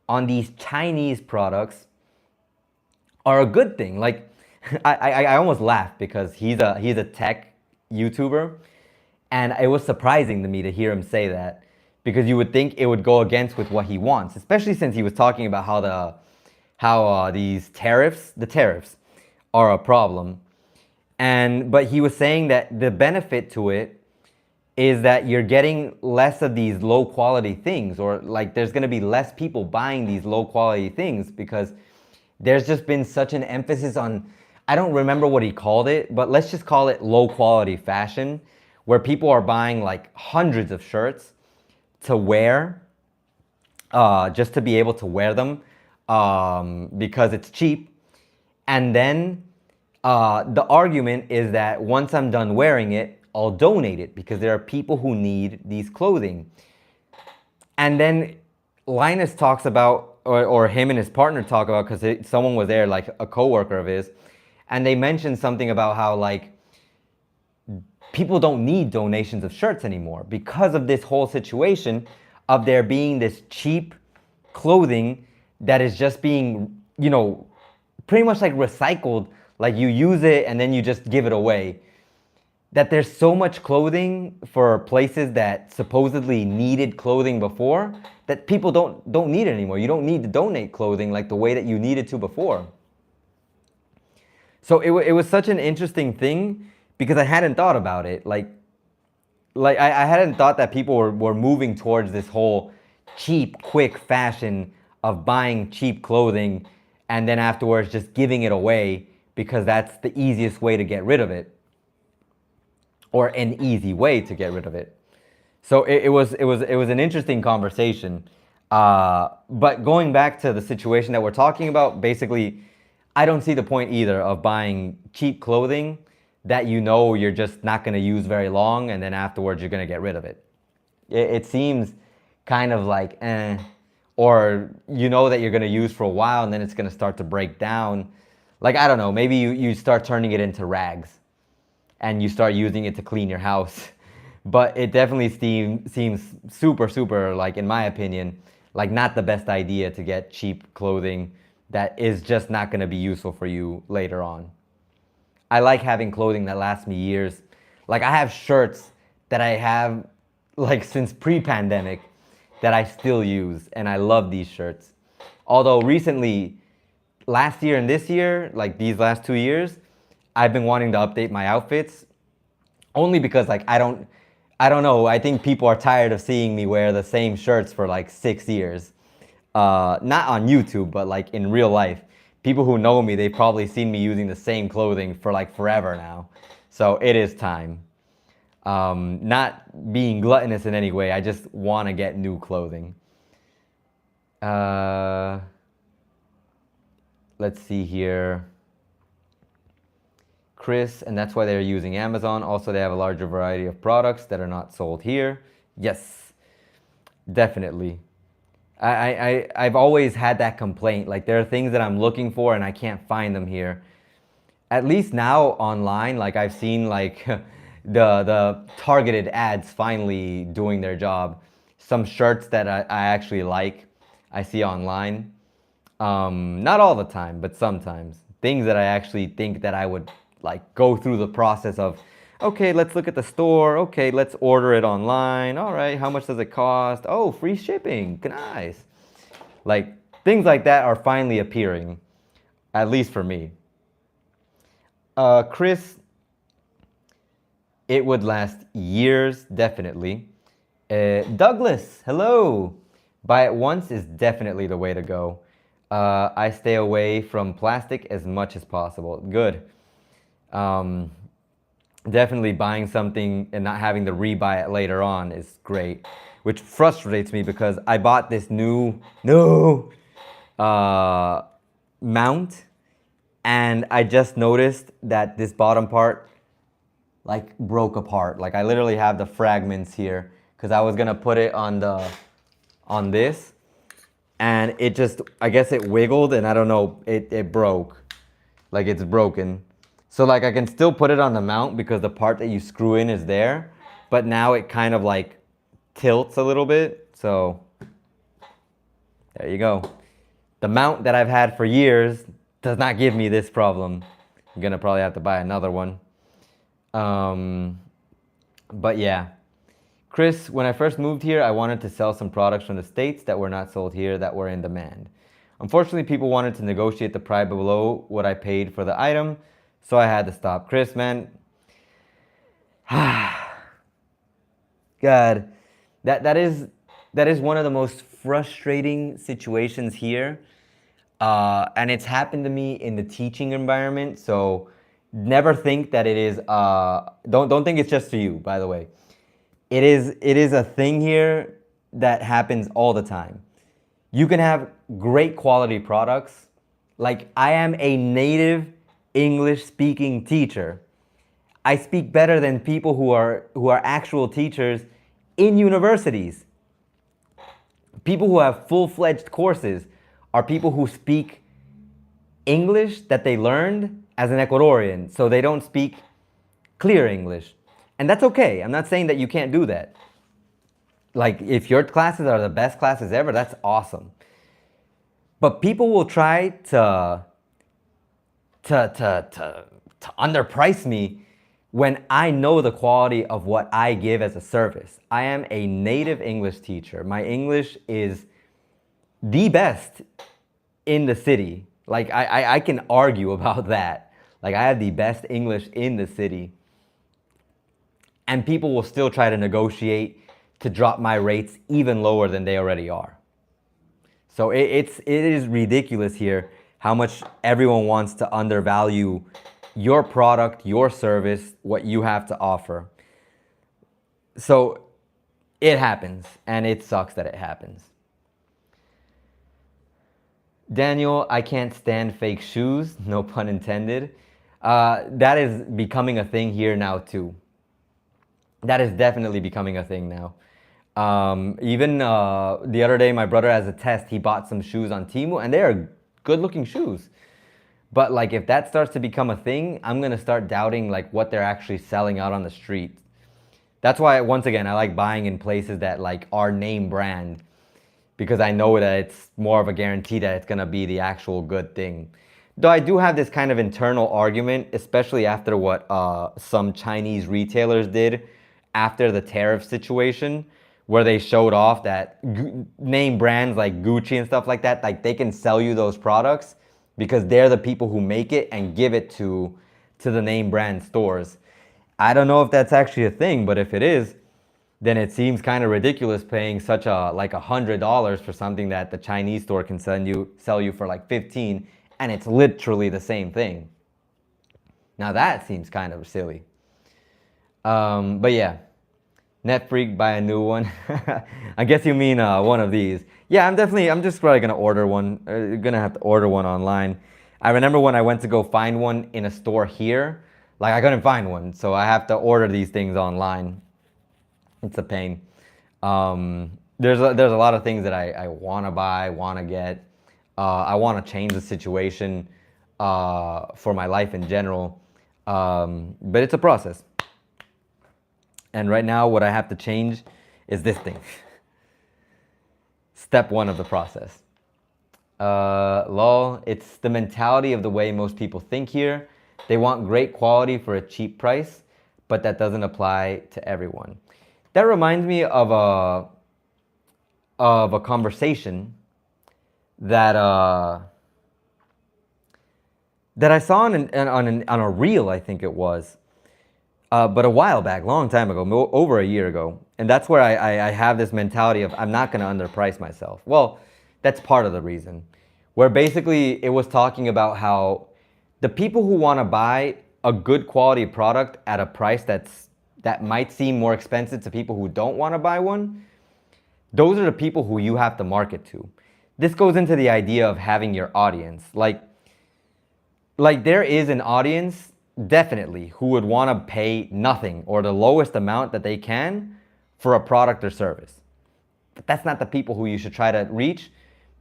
on these Chinese products are a good thing. Like I almost laughed because he's a tech YouTuber, and it was surprising to me to hear him say that, because you would think it would go against with what he wants, especially since he was talking about how these the tariffs are a problem. But he was saying that the benefit to it is that you're getting less of these low quality things, or like there's going to be less people buying these low quality things because there's just been such an emphasis on, I don't remember what he called it, but let's just call it low quality fashion, where people are buying like hundreds of shirts to wear, just to be able to wear them, because it's cheap. And then the argument is that once I'm done wearing it, I'll donate it because there are people who need these clothing. And then Linus talks about, or him and his partner talk about, because someone was there, like a coworker of his, and they mentioned something about how like people don't need donations of shirts anymore because of this whole situation of there being this cheap clothing that is just being, you know, pretty much like recycled. Like you use it and then you just give it away. That there's so much clothing for places that supposedly needed clothing before that people don't need it anymore. You don't need to donate clothing like the way that you needed to before. So it was such an interesting thing because I hadn't thought about it. Like I hadn't thought that people were moving towards this whole cheap, quick fashion of buying cheap clothing and then afterwards just giving it away because that's the easiest way to get rid of it, or an easy way to get rid of it. So it was an interesting conversation. But going back to the situation that we're talking about, basically, I don't see the point either of buying cheap clothing that you know you're just not going to use very long, and then afterwards you're going to get rid of it. It seems kind of like or you know that you're going to use for a while and then it's going to start to break down. Like, I don't know, maybe you start turning it into rags and you start using it to clean your house. But it definitely seems super, super, like, in my opinion, like not the best idea to get cheap clothing that is just not going to be useful for you later on. I like having clothing that lasts me years. Like, I have shirts that I have like since pre-pandemic that I still use, and I love these shirts. Although recently, last year and this year, like these last 2 years, I've been wanting to update my outfits, only because like I don't know, I think people are tired of seeing me wear the same shirts for like 6 years. Not on YouTube, but like in real life. People who know me, they've probably seen me using the same clothing for like forever now. So it is time. Not being gluttonous in any way, I just want to get new clothing. Let's see here. Chris, and that's why they're using Amazon. Also, they have a larger variety of products that are not sold here. Yes, definitely. I've always had that complaint. Like, there are things that I'm looking for and I can't find them here. At least now online, like I've seen like the targeted ads finally doing their job. some shirts that I actually like, I see online. Not all the time, but sometimes. Things that I actually think that I would like go through the process of, okay, let's look at the store. Okay, let's order it online. All right, how much does it cost? Oh, free shipping. Nice. Like things like that are finally appearing, at least for me. Chris, it would last years, definitely. Douglas, hello. Buy it once is definitely the way to go. I stay away from plastic as much as possible. Good. Um, Definitely buying something and not having to rebuy it later on is great, which frustrates me because I bought this new uh, mount, and I just noticed that this bottom part like broke apart. Like I literally have the fragments here because I was gonna put it on this, and it just, I guess it wiggled, and I don't know, it broke. Like it's broken. So like I can still put it on the mount because the part that you screw in is there, but now it kind of like tilts a little bit. So there you go. The mount that I've had for years does not give me this problem. I'm gonna probably have to buy another one. But yeah. Chris, when I first moved here, I wanted to sell some products from the States that were not sold here that were in demand. Unfortunately, people wanted to negotiate the price below what I paid for the item, so I had to stop. Chris, man, God, that is one of the most frustrating situations here, and it's happened to me in the teaching environment. So never think that it is. Don't think it's just to you. By the way, it is a thing here that happens all the time. You can have great quality products. Like I am a native English speaking teacher. I speak better than people who are actual teachers in universities. People who have full-fledged courses are people who speak English that they learned as an Ecuadorian, so they don't speak clear English. And that's okay. I'm not saying that you can't do that. Like if your classes are the best classes ever, that's awesome. But people will try to underprice me when I know the quality of what I give as a service. I am a native English teacher. My English is the best in the city. Like I can argue about that. Like I have the best English in the city. And people will still try to negotiate to drop my rates even lower than they already are. So it is ridiculous here how much everyone wants to undervalue your product, your service, what you have to offer. So it happens, and it sucks that it happens. Daniel, I can't stand fake shoes, no pun intended. That is becoming a thing here now too. That is definitely becoming a thing now. Even the other day, my brother, as a test, he bought some shoes on Temu, and they are good-looking shoes. But like, if that starts to become a thing, I'm gonna start doubting like what they're actually selling out on the street. That's why, once again, I like buying in places that like are name brand, because I know that it's more of a guarantee that it's gonna be the actual good thing. Though I do have this kind of internal argument, especially after what some Chinese retailers did after the tariff situation, where they showed off that name brands like Gucci and stuff like that, like they can sell you those products because they're the people who make it and give it to the name brand stores. I don't know if that's actually a thing, but if it is, then it seems kind of ridiculous paying such a like $100 for something that the Chinese store can sell you for like 15, and it's literally the same thing. Now that seems kind of silly. But yeah, Netfreak, buy a new one. I guess you mean one of these. Yeah, I'm just probably gonna order one. Gonna have to order one online. I remember when I went to go find one in a store here, like I couldn't find one, so I have to order these things online. It's a pain. There's a lot of things that I want to buy, want to get. I want to change the situation for my life in general, but it's a process. And right now, what I have to change is this thing. step one of the process. Lol, it's the mentality of the way most people think here. They want great quality for a cheap price, but that doesn't apply to everyone. That reminds me of a conversation that that I saw on a reel, I think it was, but a while back, long time ago, over a year ago. And that's where I have this mentality of I'm not going to underprice myself. Well, that's part of the reason. Where basically it was talking about how the people who want to buy a good quality product at a price that might seem more expensive to people who don't want to buy one, those are the people who you have to market to. This goes into the idea of having your audience. Like there is an audience, definitely, who would want to pay nothing or the lowest amount that they can for a product or service. But that's not the people who you should try to reach,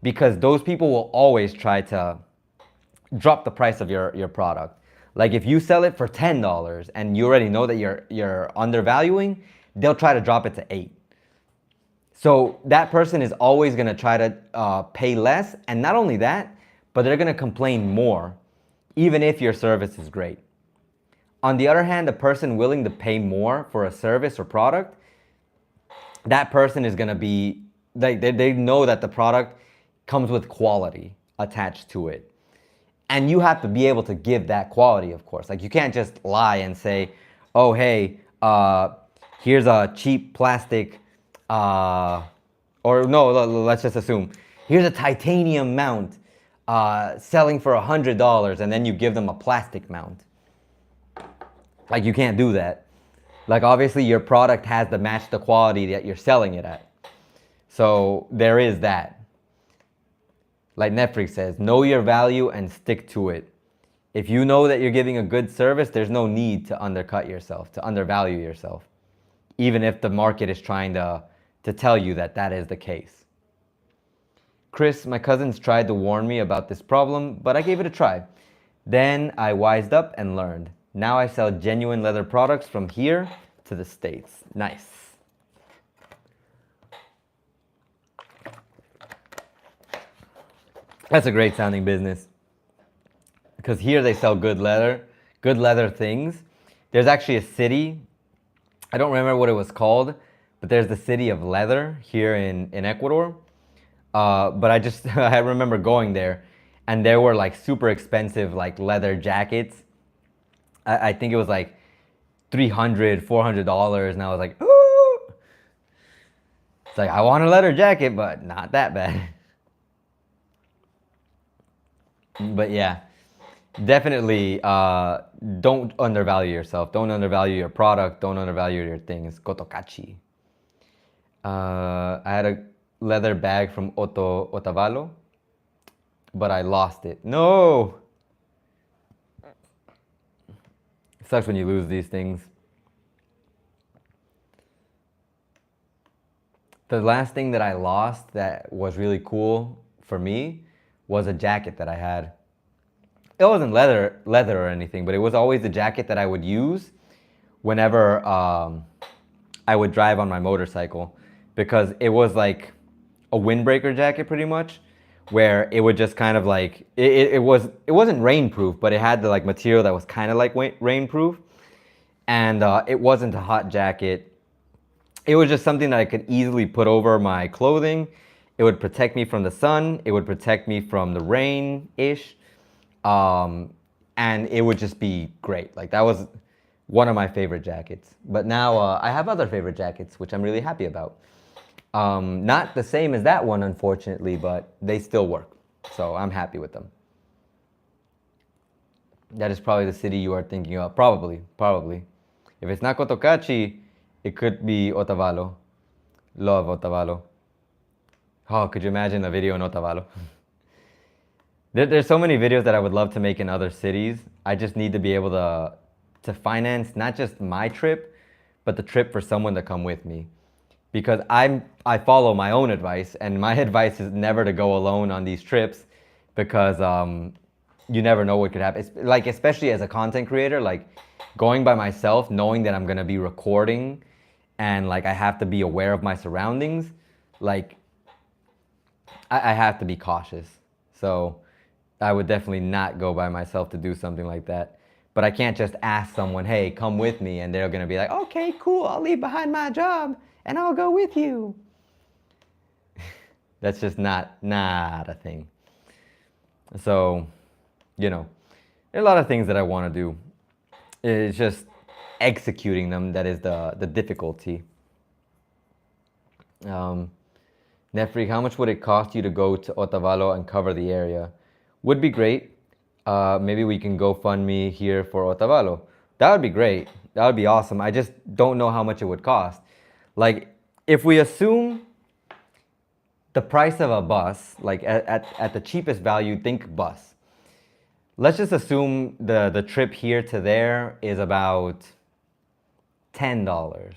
because those people will always try to drop the price of your product. Like if you sell it for $10 and you already know that you're undervaluing, they'll try to drop it to $8. So that person is always going to try to pay less. And not only that, but they're going to complain more, even if your service is great. On the other hand, a person willing to pay more for a service or product, that person is going to be, they know that the product comes with quality attached to it. And you have to be able to give that quality, of course. Like you can't just lie and say, oh, hey, here's a cheap plastic, or no, let's just assume, here's a titanium mount selling for $100, and then you give them a plastic mount. Like you can't do that. Like obviously your product has to match the quality that you're selling it at. So there is that. Like Netflix says, know your value and stick to it. If you know that you're giving a good service, there's no need to undercut yourself, to undervalue yourself, even if the market is trying to tell you that that is the case. Chris, my cousins tried to warn me about this problem, but I gave it a try. Then I wised up and learned. Now I sell genuine leather products from here to the States. Nice. That's a great sounding business. Because here they sell good leather things. There's actually a city, I don't remember what it was called, but there's the city of leather here in Ecuador. But I remember going there, and there were like super expensive like leather jackets. I think it was like $300, $400, and I was like, ooh! It's like, I want a leather jacket, but not that bad. But yeah, definitely don't undervalue yourself. Don't undervalue your product. Don't undervalue your things. Kotokachi. I had a leather bag from Otavalo, but I lost it. No! It sucks when you lose these things. The last thing that I lost that was really cool for me was a jacket that I had. It wasn't leather or anything, but it was always the jacket that I would use whenever I would drive on my motorcycle, because it was like a windbreaker jacket pretty much, where it would just kind of like, it wasn't rainproof, but it had the like material that was kind of like rainproof, and it wasn't a hot jacket. It was just something that I could easily put over my clothing. It would protect me from the sun. It would protect me from the rain-ish. And it would just be great. Like that was one of my favorite jackets. But now I have other favorite jackets, which I'm really happy about. Not the same as that one, unfortunately, but they still work. So I'm happy with them. That is probably the city you are thinking of. Probably. If it's not Cotocachi, it could be Otavalo. Love Otavalo. Oh, could you imagine a video in Otavalo? There's so many videos that I would love to make in other cities. I just need to be able to finance not just my trip, but the trip for someone to come with me. Because I follow my own advice, and my advice is never to go alone on these trips, because you never know what could happen. It's like, especially as a content creator, like going by myself, knowing that I'm gonna be recording and like I have to be aware of my surroundings, like I have to be cautious. So I would definitely not go by myself to do something like that. But I can't just ask someone, hey, come with me, and they're gonna be like, okay, cool, I'll leave behind my job and I'll go with you. That's just not a thing. So, you know, there are a lot of things that I want to do. It's just executing them that is the difficulty. Netfreak, how much would it cost you to go to Otavalo and cover the area? Would be great. Maybe we can GoFundMe here for Otavalo. That would be great. That would be awesome. I just don't know how much it would cost. Like, if we assume the price of a bus, like at the cheapest value, think bus. Let's just assume the trip here to there is about $10.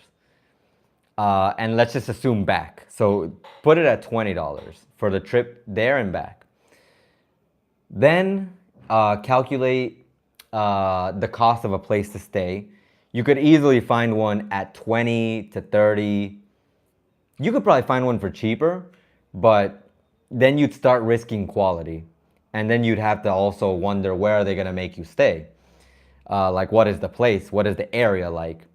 And let's just assume back. So put it at $20 for the trip there and back. Then calculate the cost of a place to stay. You could easily find one at 20 to 30. You could probably find one for cheaper, but then you'd start risking quality. And then you'd have to also wonder, where are they gonna make you stay? Like, what is the place? What is the area like?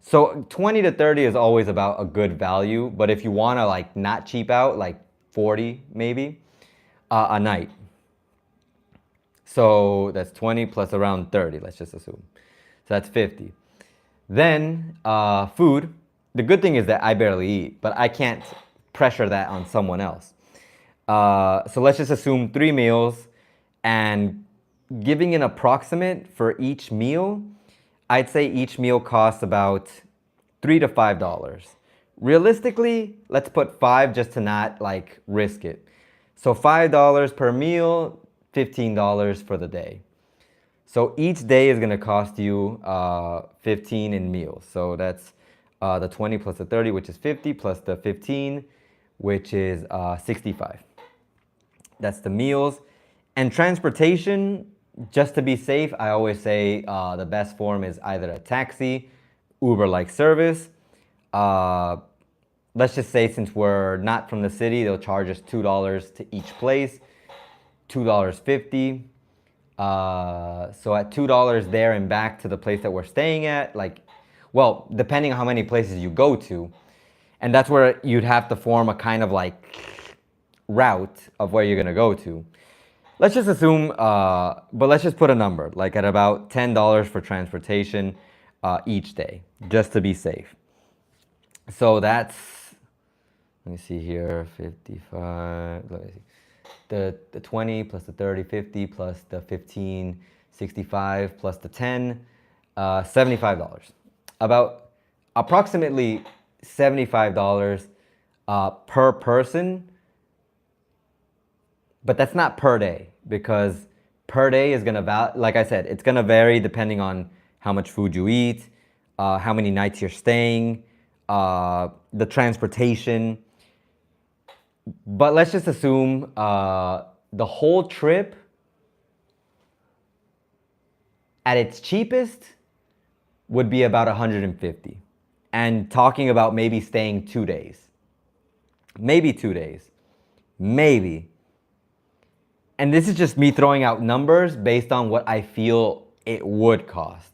So 20 to 30 is always about a good value, but if you wanna like not cheap out, like 40 maybe, a night. So that's 20 plus around 30, let's just assume. So that's 50. Then food. The good thing is that I barely eat, but I can't pressure that on someone else. So let's just assume 3 meals, and giving an approximate for each meal, I'd say each meal costs about $3 to $5. Realistically, let's put 5 just to not like risk it. So $5 per meal, $15 for the day. So each day is gonna cost you 15 in meals. So that's the 20 plus the 30, which is 50, plus the 15, which is 65. That's the meals. And transportation, just to be safe, I always say the best form is either a taxi, Uber-like service. Let's just say, since we're not from the city, they'll charge us $2 to each place, $2.50. So at $2 there and back to the place that we're staying at, like, well, depending on how many places you go to, and that's where you'd have to form a kind of like route of where you're gonna go to. Let's just assume, but let's just put a number, like at about $10 for transportation each day, just to be safe. So that's, let me see here, 55, let me see. The 20 plus the 30, 50 plus the 15, 65 plus the 10, $75. About approximately $75 per person, but that's not per day, because per day is gonna, like I said, it's gonna vary depending on how much food you eat, how many nights you're staying, the transportation. But let's just assume the whole trip at its cheapest would be about 150. And talking about maybe staying 2 days. Maybe 2 days. Maybe. And this is just me throwing out numbers based on what I feel it would cost.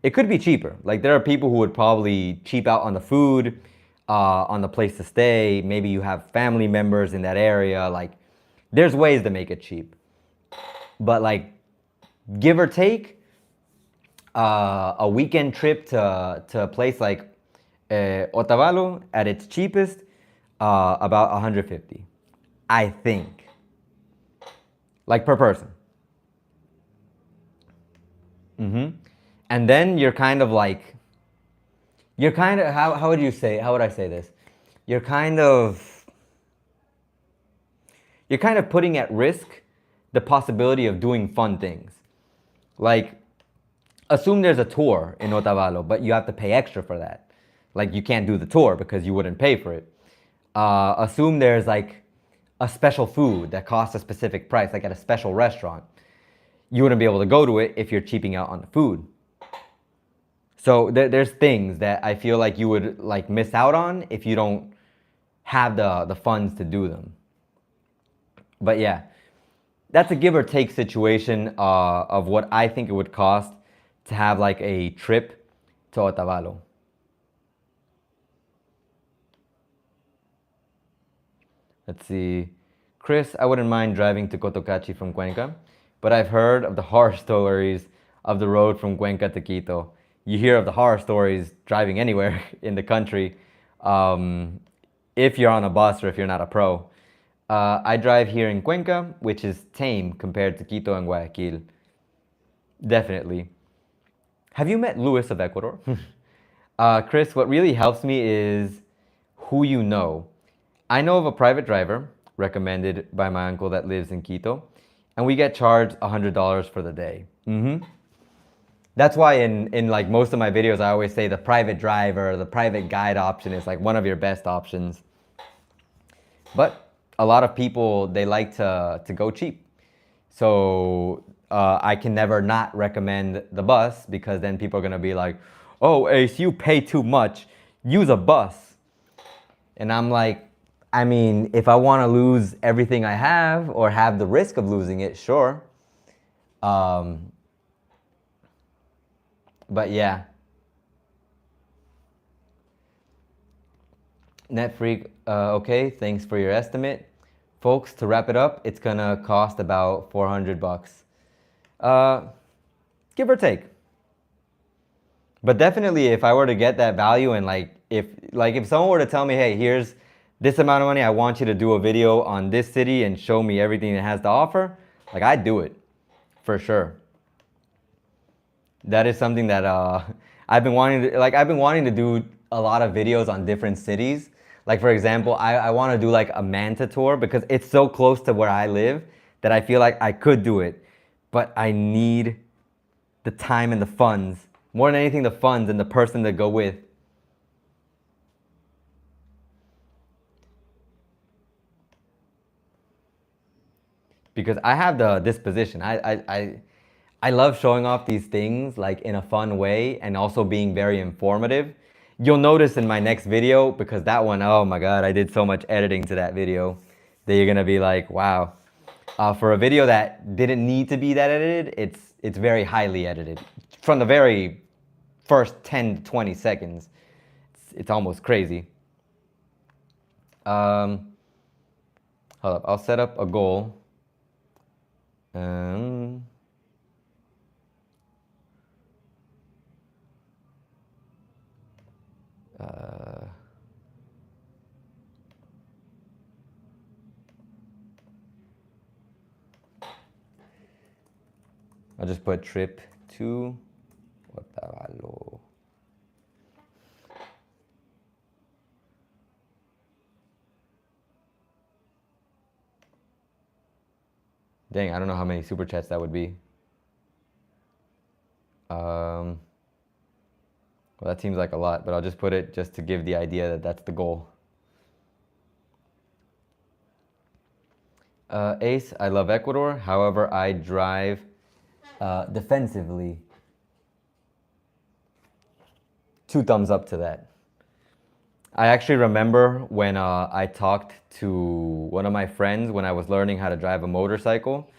It could be cheaper. Like, there are people who would probably cheap out on the food, on the place to stay. Maybe you have family members in that area. Like, there's ways to make it cheap. But like, give or take, a weekend trip to a place like Otavalo at its cheapest, about 150, I think. Like, per person. And then you're kind of like, how would you say, how would I say this? You're kind of putting at risk the possibility of doing fun things. Like, assume there's a tour in Otavalo, but you have to pay extra for that. Like, you can't do the tour because you wouldn't pay for it. Assume there's like a special food that costs a specific price, like at a special restaurant. You wouldn't be able to go to it if you're cheaping out on the food. So there's things that I feel like you would like miss out on if you don't have the funds to do them. But yeah, that's a give or take situation of what I think it would cost to have like a trip to Otavalo. Let's see. Chris, I wouldn't mind driving to Cotocachi from Cuenca, but I've heard of the horror stories of the road from Cuenca to Quito. You hear of the horror stories driving anywhere in the country, um, if you're on a bus or if you're not a pro. I drive here in Cuenca, which is tame compared to Quito and Guayaquil. Definitely. Have you met Luis of Ecuador? Chris, what really helps me is who you know. I know of a private driver recommended by my uncle that lives in Quito, and we get charged $100 for the day. That's why in like most of my videos, I always say the private driver, the private guide option is like one of your best options. But a lot of people, they like to go cheap. So I can never not recommend the bus because then people are gonna be like, oh, Ace, you pay too much. Use a bus. And I'm like, I mean, if I want to lose everything I have or have the risk of losing it, sure. But yeah. Netfreak, okay, thanks for your estimate. Folks, to wrap it up, it's gonna cost about 400 bucks. Give or take. But definitely if I were to get that value and if someone were to tell me, hey, here's this amount of money, I want you to do a video on this city and show me everything it has to offer, like I'd do it for sure. That is something that I've been wanting to do a lot of videos on different cities. Like for example, I want to do like a Manta tour because it's so close to where I live that I feel like I could do it, but I need the time and the funds. More than anything, the funds and the person to go with. Because I have the disposition. I love showing off these things like in a fun way and also being very informative. You'll notice in my next video, because that one, oh my God, I did so much editing to that video that you're gonna be like, wow. For a video that didn't need to be that edited, it's very highly edited. From the very first 10 to 20 seconds, it's almost crazy. Hold up, I'll set up a goal. I'll just put trip to Otavalo. Dang, I don't know how many super chats that would be. Well, that seems like a lot, but I'll just put it just to give the idea that that's the goal. Ace, I love Ecuador. However, I drive defensively. 2 thumbs up to that. I actually remember when I talked to one of my friends when I was learning how to drive a motorcycle.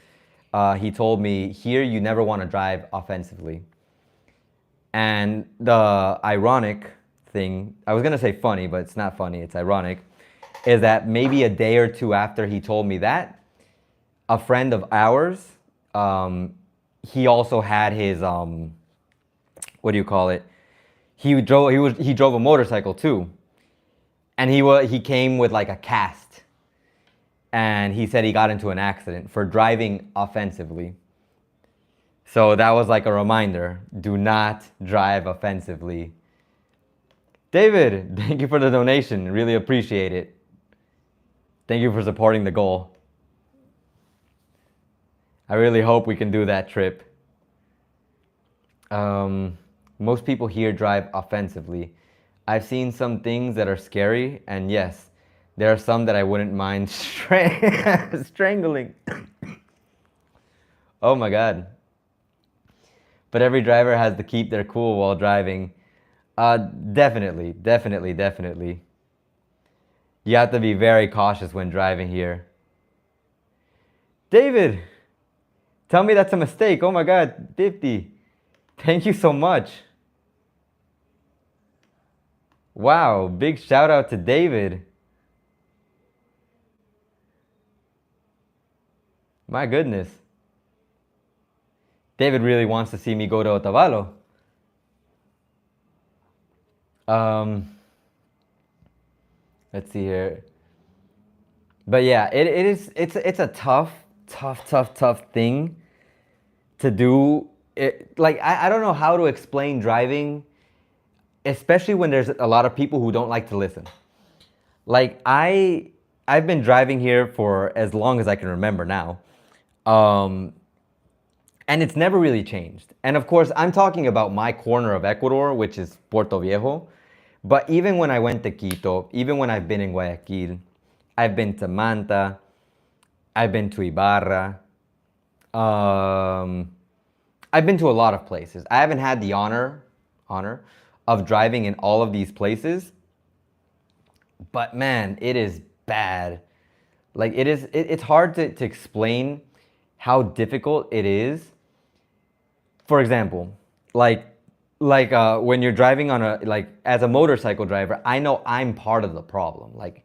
He told me, here you never want to drive offensively. And the ironic thing, I was going to say funny, but it's not funny, it's ironic, is that maybe a day or 2 after he told me that, a friend of ours, he also had his, what do you call it? He drove a motorcycle too. And he came with like a cast. And he said he got into an accident for driving offensively. So that was like a reminder. Do not drive offensively. David, thank you for the donation. Really appreciate it. Thank you for supporting the goal. I really hope we can do that trip. Most people here drive offensively. I've seen some things that are scary, and yes, there are some that I wouldn't mind strangling. Oh my God. But every driver has to keep their cool while driving. Definitely. You have to be very cautious when driving here. David, tell me that's a mistake. Oh my God, 50. Thank you so much. Wow, big shout out to David. My goodness. David really wants to see me go to Otavalo. Let's see here. But yeah, it's a tough thing to do. I don't know how to explain driving, especially when there's a lot of people who don't like to listen. Like I've been driving here for as long as I can remember now. And it's never really changed. And of course, I'm talking about my corner of Ecuador, which is Puerto Viejo. But even when I went to Quito, even when I've been in Guayaquil, I've been to Manta, I've been to Ibarra, I've been to a lot of places. I haven't had the honor of driving in all of these places, but man, it is bad. Like it's hard to explain how difficult it is. For example, when you're driving on as a motorcycle driver, I know I'm part of the problem. Like,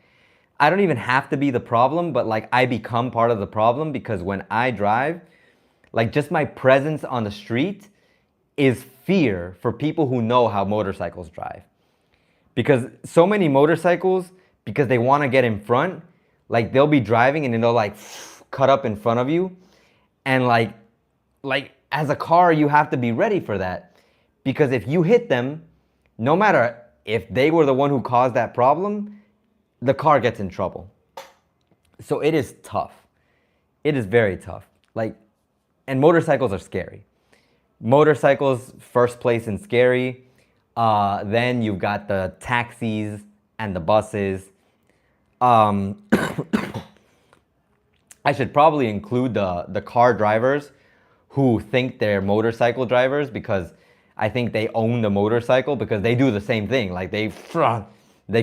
I don't even have to be the problem, but like I become part of the problem because when I drive, like just my presence on the street is fear for people who know how motorcycles drive. Because so many motorcycles, because they want to get in front, like they'll be driving and then they'll like cut up in front of you. And like as a car, you have to be ready for that. Because if you hit them, no matter if they were the one who caused that problem, the car gets in trouble. So it is tough. It is very tough. And motorcycles are scary. Motorcycles, first place in scary. Then you've got the taxis and the buses. I should probably include the car drivers who think they're motorcycle drivers, because I think they own the motorcycle, because they do the same thing. Like they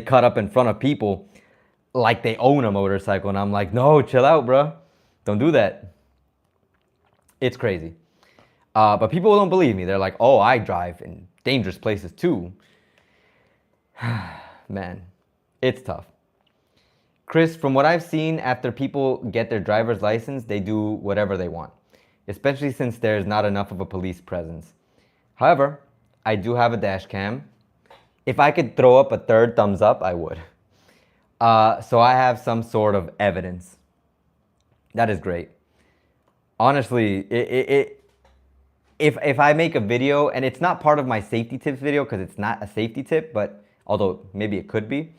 cut up in front of people like they own a motorcycle. And I'm like, no, chill out, bro. Don't do that. It's crazy. But people don't believe me. They're like, oh, I drive in dangerous places too. Man, it's tough. Chris, from what I've seen, after people get their driver's license, they do whatever they want, especially since there's not enough of a police presence. However, I do have a dash cam. If I could throw up a third thumbs up, I would. So I have some sort of evidence. That is great. Honestly, if I make a video, and it's not part of my safety tips video because it's not a safety tip, but although maybe it could be.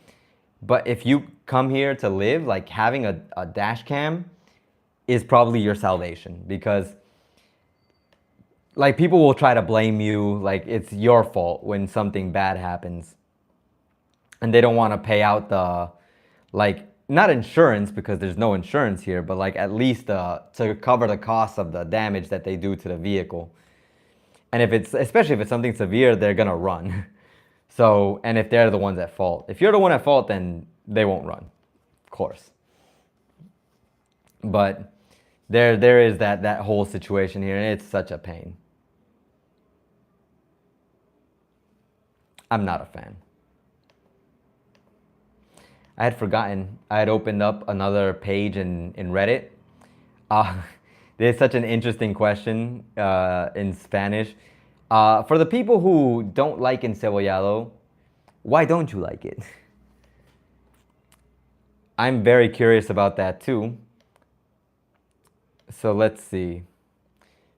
But if you come here to live, like having a dash cam is probably your salvation, because like people will try to blame you, like it's your fault when something bad happens. And they don't want to pay out the, like, not insurance, because there's no insurance here, but like at least to cover the cost of the damage that they do to the vehicle. And especially if it's something severe, they're gonna run. So, and if they're the ones at fault. If you're the one at fault, then they won't run, of course. But there is that whole situation here, and it's such a pain. I'm not a fan. I had forgotten. I had opened up another page in Reddit. There's such an interesting question in Spanish. For the people who don't like encebollado, why don't you like it? I'm very curious about that too. So let's see.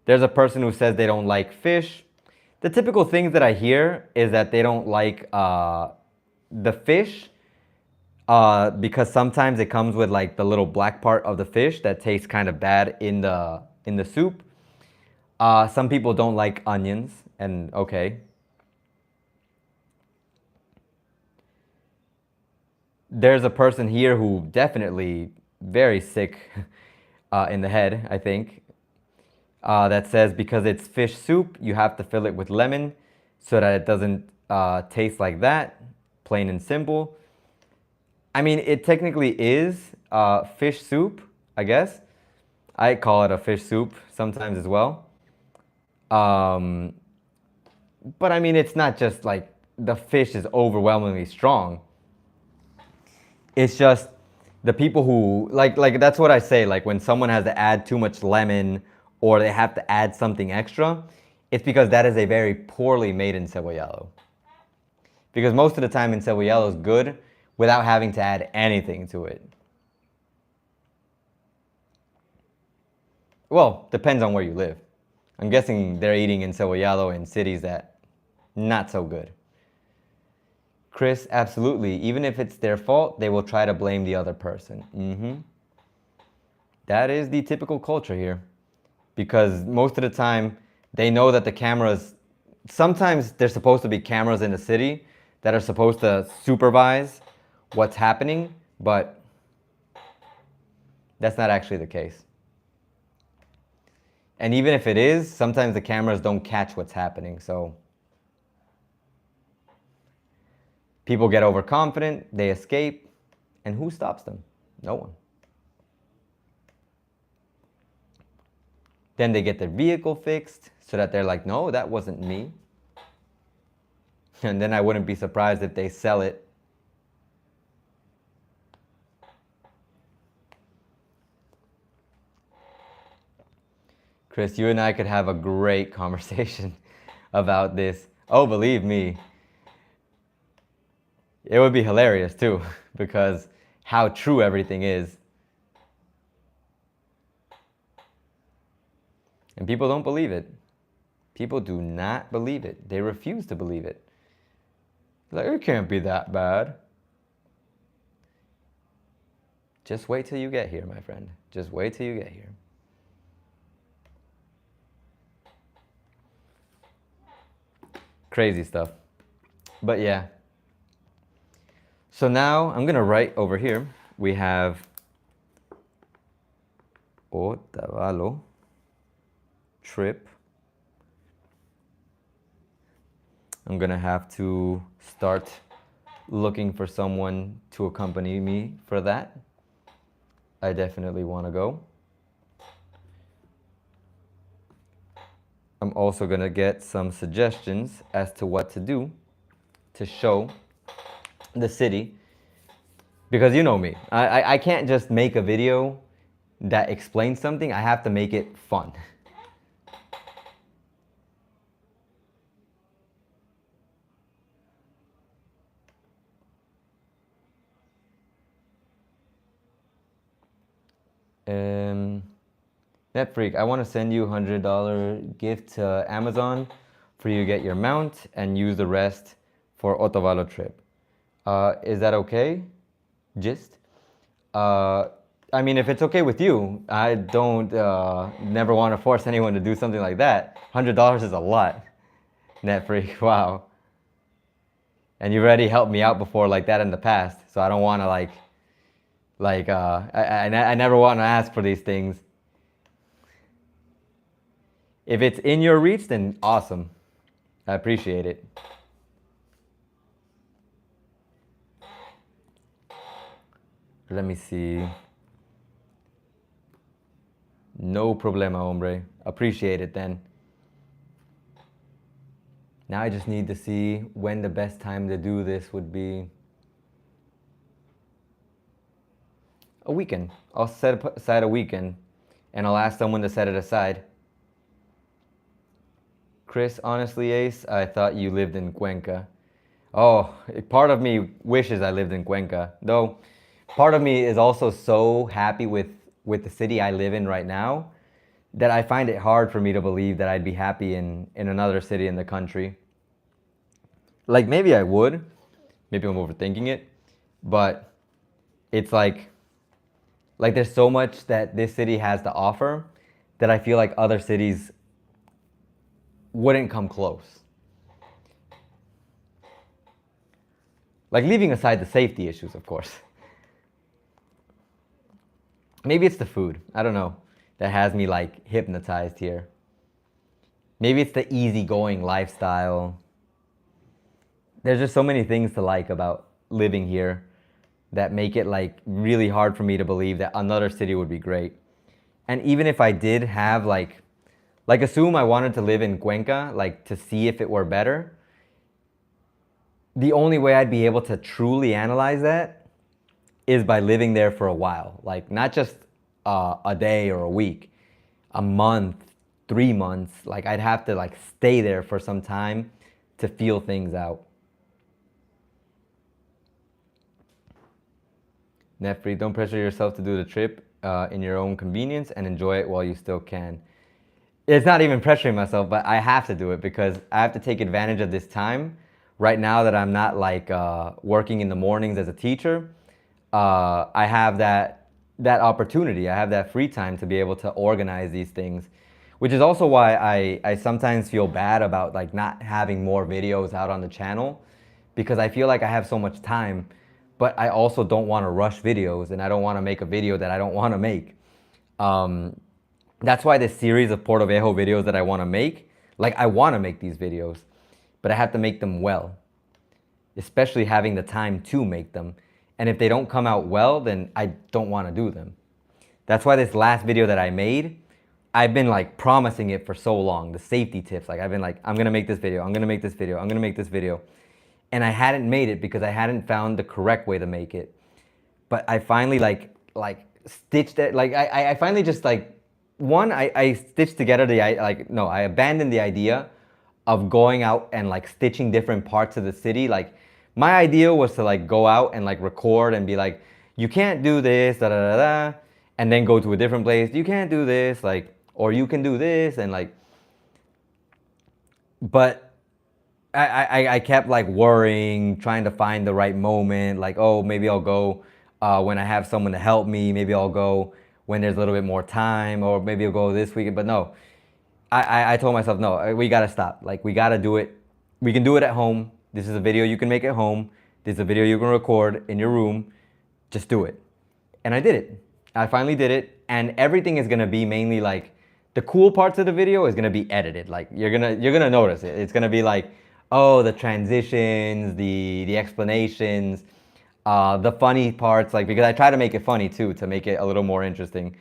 There's a person who says they don't like fish. The typical things that I hear is that they don't like the fish because sometimes it comes with like the little black part of the fish that tastes kind of bad in the soup. Some people don't like onions, and okay. There's a person here who definitely very sick in the head, I think, that says because it's fish soup, you have to fill it with lemon so that it doesn't taste like that, plain and simple. I mean, it technically is fish soup, I guess. I call it a fish soup sometimes as well. Um, but I mean, it's not just like the fish is overwhelmingly strong. It's just the people who like that's what I say. Like when someone has to add too much lemon or they have to add something extra, it's because that is a very poorly made encebollado. Because most of the time encebollado is good without having to add anything to it. Well, depends on where you live. I'm guessing they're eating encebollado in cities that not so good. Chris, absolutely. Even if it's their fault, they will try to blame the other person. That is the typical culture here. Because most of the time, they know that the cameras, sometimes there's supposed to be cameras in the city that are supposed to supervise what's happening, but that's not actually the case. And even if it is, sometimes the cameras don't catch what's happening, so people get overconfident, they escape, and who stops them? No one. Then they get their vehicle fixed so that they're like, no, that wasn't me. And then I wouldn't be surprised if they sell it. Chris, you and I could have a great conversation about this. Oh, believe me. It would be hilarious too, because how true everything is. And people don't believe it. People do not believe it. They refuse to believe it. Like, it can't be that bad. Just wait till you get here, my friend. Just wait till you get here. Crazy stuff. But yeah. So now I'm going to write over here. We have Otavalo trip. I'm going to have to start looking for someone to accompany me for that. I definitely want to go. I'm also going to get some suggestions as to what to do to show the city. Because you know me, I can't just make a video that explains something. I have to make it fun. Netfreak, I want to send you $100 gift to Amazon for you to get your mount and use the rest for Otavalo trip. Is that okay? Gist? I mean, if it's okay with you, I don't never want to force anyone to do something like that. $100 is a lot. Netfreak, wow. And you've already helped me out before like that in the past, so I don't want to I never want to ask for these things. If it's in your reach, then awesome. I appreciate it. Let me see. No problema, hombre. Appreciate it then. Now I just need to see when the best time to do this would be. A weekend. I'll set aside a weekend and I'll ask someone to set it aside. Chris, honestly, Ace, I thought you lived in Cuenca. Oh, part of me wishes I lived in Cuenca. Though, part of me is also so happy with the city I live in right now that I find it hard for me to believe that I'd be happy in another city in the country. Like, maybe I would. Maybe I'm overthinking it. But it's like there's so much that this city has to offer that I feel like other cities wouldn't come close. Like, leaving aside the safety issues, of course. Maybe it's the food. I don't know. That has me like hypnotized here. Maybe it's the easygoing lifestyle. There's just so many things to like about living here that make it like really hard for me to believe that another city would be great. And even if I did have like assume I wanted to live in Cuenca, like to see if it were better, the only way I'd be able to truly analyze that is by living there for a while. Like not just a day or a week, a month, 3 months. Like I'd have to like stay there for some time to feel things out. Netfree, don't pressure yourself to do the trip in your own convenience and enjoy it while you still can. It's not even pressuring myself, but I have to do it because I have to take advantage of this time. Right now that I'm not like working in the mornings as a teacher, I have that opportunity. I have that free time to be able to organize these things, which is also why I sometimes feel bad about like not having more videos out on the channel, because I feel like I have so much time, but I also don't want to rush videos and I don't want to make a video that I don't want to make. That's why this series of Porto Viejo videos that I want to make, like I want to make these videos, but I have to make them well, especially having the time to make them. And if they don't come out well, then I don't want to do them. That's why this last video that I made, I've been like promising it for so long, the safety tips. Like I've been like, I'm going to make this video, I'm going to make this video, I'm going to make this video. And I hadn't made it because I hadn't found the correct way to make it. But I finally like stitched it. Like I finally just like, I stitched together I abandoned the idea of going out and like stitching different parts of the city. Like my idea was to like go out and like record and be like, you can't do this, da da da da, and then go to a different place. You can't do this, like, or you can do this, and like, but I kept like worrying, trying to find the right moment. Like, oh, maybe I'll go when I have someone to help me. Maybe I'll go when there's a little bit more time, or maybe I'll go this weekend. But no, I told myself, no, we gotta stop. Like we gotta do it. We can do it at home. This is a video you can make at home. This is a video you can record in your room. Just do it. And I did it. I finally did it. And everything is gonna be mainly like, the cool parts of the video is gonna be edited. Like you're gonna notice it. It's gonna be like, oh, the transitions, the explanations, the funny parts, like, because I try to make it funny too, to make it a little more interesting.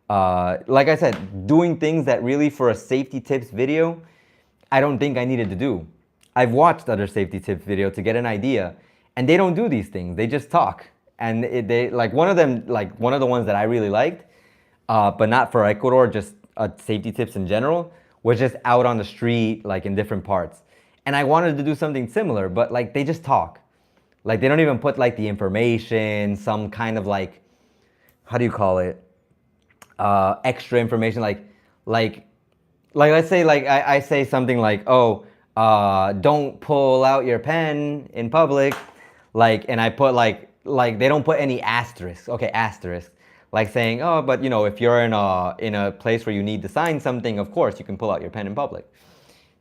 Like I said, doing things that really for a safety tips video, I don't think I needed to do. I've watched other safety tips video to get an idea, and they don't do these things. They just talk. And they like one of them, like one of the ones that I really liked, but not for Ecuador, just safety tips in general, was just out on the street, like in different parts. And I wanted to do something similar, but like they just talk. Like they don't even put like the information, some kind of like, how do you call it? Extra information, like let's say like I say something like, oh, don't pull out your pen in public, like, and I put like they don't put any asterisks. Okay, asterisks, like saying, oh, but you know, if you're in a place where you need to sign something, of course you can pull out your pen in public.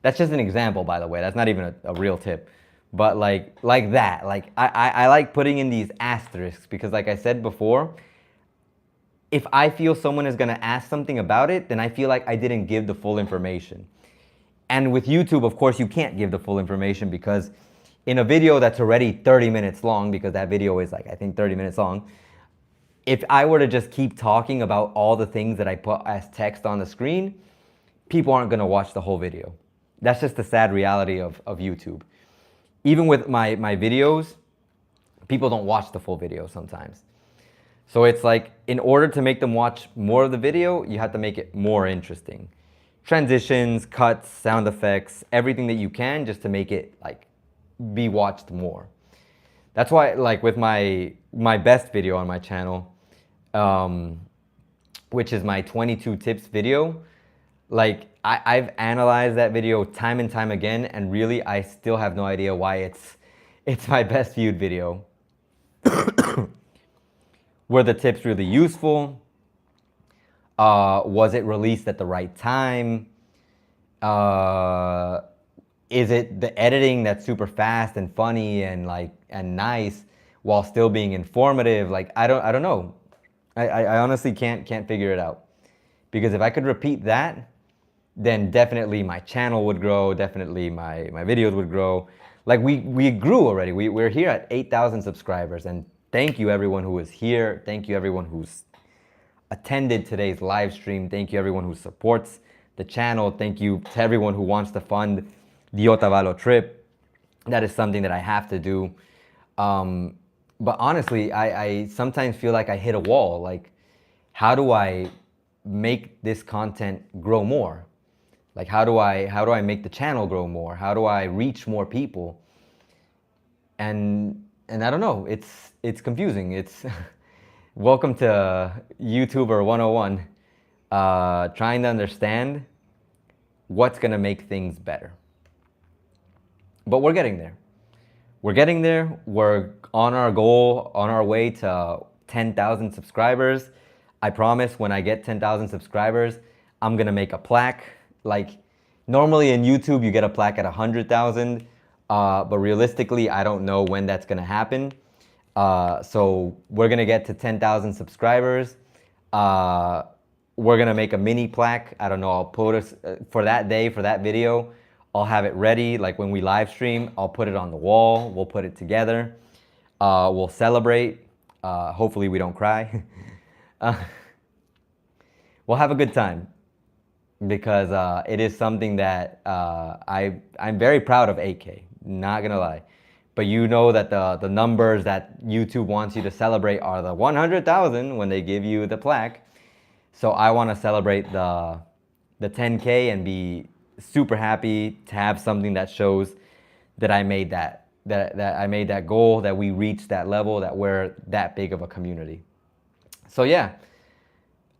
That's just an example, by the way. That's not even a real tip. But like that, like I like putting in these asterisks because, like I said before, if I feel someone is gonna ask something about it, then I feel like I didn't give the full information. And with YouTube, of course, you can't give the full information because in a video that's already 30 minutes long, because that video is like, I think 30 minutes long, if I were to just keep talking about all the things that I put as text on the screen, people aren't gonna watch the whole video. That's just the sad reality of YouTube. Even with my videos, people don't watch the full video sometimes. So it's like, in order to make them watch more of the video, you have to make it more interesting. Transitions, cuts, sound effects, everything that you can, just to make it like be watched more. That's why, like with my best video on my channel, which is my 22 tips video, like I've analyzed that video time and time again, and really I still have no idea why it's my best viewed video. Were the tips really useful? Was it released at the right time? Is it the editing that's super fast and funny and nice while still being informative? Like I don't know. I honestly can't figure it out. Because if I could repeat that, then definitely my channel would grow, definitely my videos would grow. Like we grew already. We're here at 8,000 subscribers, and thank you everyone who is here. Thank you everyone who's attended today's live stream. Thank you everyone who supports the channel. Thank you to everyone who wants to fund the Otavalo trip. That is something that I have to do. But honestly, I sometimes feel like I hit a wall. Like, how do I make this content grow more? Like, how do I make the channel grow more? How do I reach more people? And I don't know. It's confusing. It's welcome to YouTuber 101. Trying to understand what's gonna make things better. But we're getting there. We're getting there. We're on our goal, on our way to 10,000 subscribers. I promise when I get 10,000 subscribers, I'm gonna make a plaque. Like, normally in YouTube, you get a plaque at 100,000, but realistically, I don't know when that's gonna happen. So we're gonna get to 10,000 subscribers. We're gonna make a mini plaque. I don't know, I'll put us, for that day, for that video, I'll have it ready. Like when we live stream, I'll put it on the wall. We'll put it together. We'll celebrate. Hopefully we don't cry. We'll have a good time because it is something that I'm very proud of 8K, not gonna lie. But you know that the numbers that YouTube wants you to celebrate are the 100,000 when they give you the plaque. So I wanna celebrate the 10K and be super happy to have something that shows that I made that I made that goal, that we reached that level, that we're that big of a community. So yeah,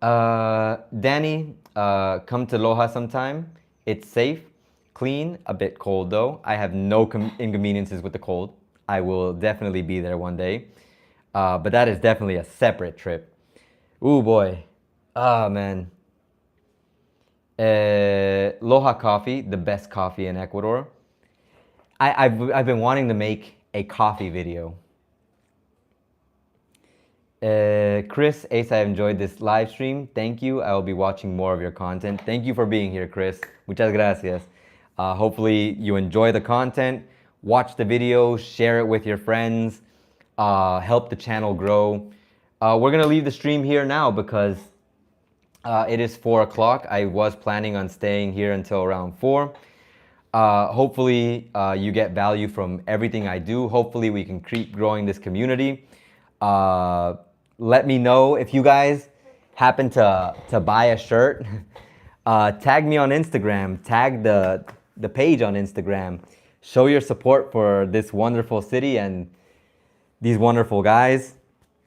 Danny, come to Loja sometime. It's safe, clean, a bit cold though. I have no inconveniences with the cold. I will definitely be there one day, but that is definitely a separate trip. Ooh boy, oh man. Loja Coffee, the best coffee in Ecuador. I've been wanting to make a coffee video. Chris, Ace, I enjoyed this live stream. Thank you. I will be watching more of your content. Thank you for being here, Chris. Muchas gracias. Hopefully you enjoy the content. Watch the video, share it with your friends, help the channel grow. We're gonna leave the stream here now because it is 4 o'clock. I was planning on staying here until around 4. Hopefully you get value from everything I do. Hopefully we can keep growing this community. Let me know if you guys happen to buy a shirt. Tag me on Instagram. Tag the page on Instagram. Show your support for this wonderful city and these wonderful guys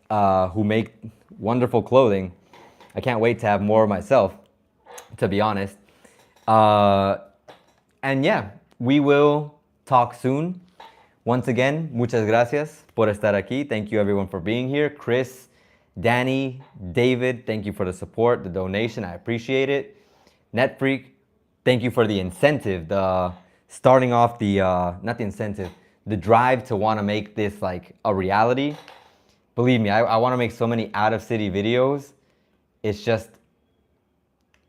who make wonderful clothing. I can't wait to have more myself, to be honest. And yeah, we will talk soon. Once again, muchas gracias por estar aquí. Thank you everyone for being here. Chris, Danny, David, thank you for the support, the donation. I appreciate it. NetFreak, thank you for the incentive, the starting off the, not the incentive, the drive to want to make this like a reality. Believe me, I want to make so many out of city videos. It's just,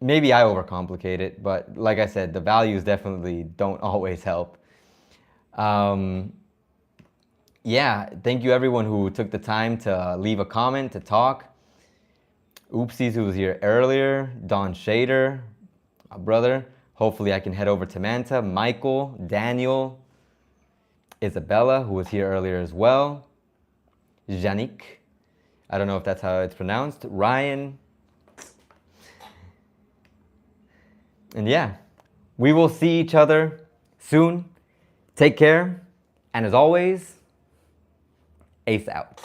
maybe I overcomplicate it, but like I said, the values definitely don't always help. Yeah, thank you everyone who took the time to leave a comment, to talk. Oopsies, who was here earlier. Don Shader, my brother. Hopefully I can head over to Manta. Michael, Daniel, Isabella, who was here earlier as well. Janik, I don't know if that's how it's pronounced. Ryan. And yeah, we will see each other soon. Take care. And as always, Ace out.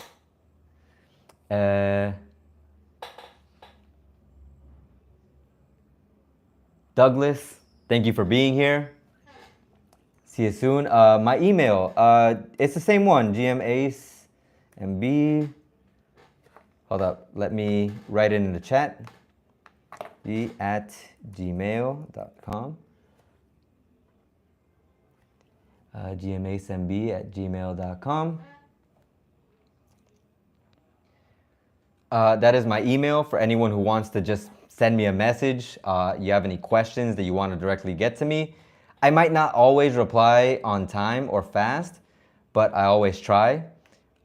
Douglas, thank you for being here. See you soon. My email, it's the same one, gmacemb. Hold up, let me write it in the chat. @gmail.com. gmacemb@gmail.com. That is my email for anyone who wants to just send me a message. You have any questions that you want to directly get to me. I might not always reply on time or fast, but I always try.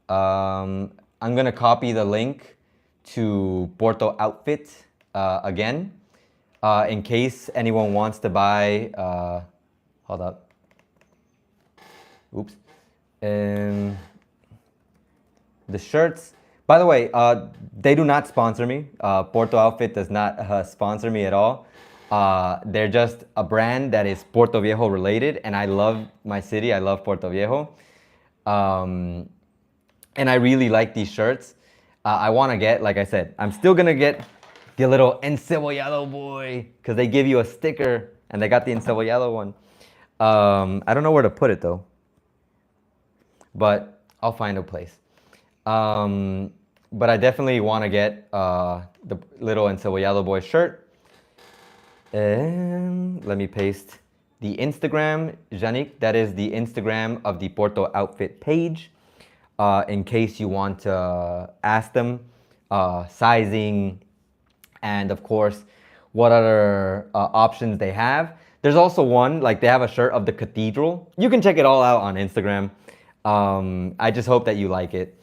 I'm going to copy the link to Porto outfit again. In case anyone wants to buy, hold up. Oops. The shirts. By the way, they do not sponsor me. Porto Outfit does not sponsor me at all. They're just a brand that is Puerto Viejo related, and I love my city. I love Puerto Viejo. And I really like these shirts. I want to get, like I said, I'm still going to get the little encebollado boy, because they give you a sticker, and they got the encebollado one. I don't know where to put it, though. But I'll find a place. But I definitely want to get the little encebollado boy shirt. And let me paste the Instagram, Yannick. That is the Instagram of the Porto Outfit page. In case you want to ask them sizing and, of course, what other options they have. There's also one, like they have a shirt of the cathedral. You can check it all out on Instagram. I just hope that you like it.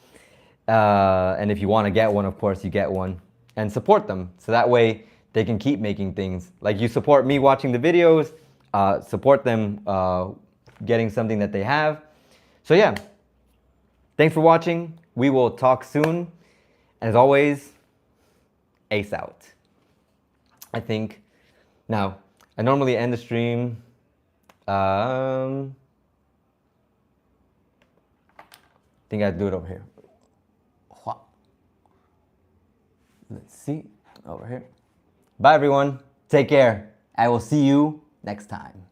And if you want to get one, of course, you get one. And support them. So that way they can keep making things. Like you support me watching the videos, support them getting something that they have. So yeah, thanks for watching. We will talk soon. As always, ace out. I think. Now, I normally end the stream. I think I do it over here. Let's see, over here. Bye everyone, take care. I will see you next time.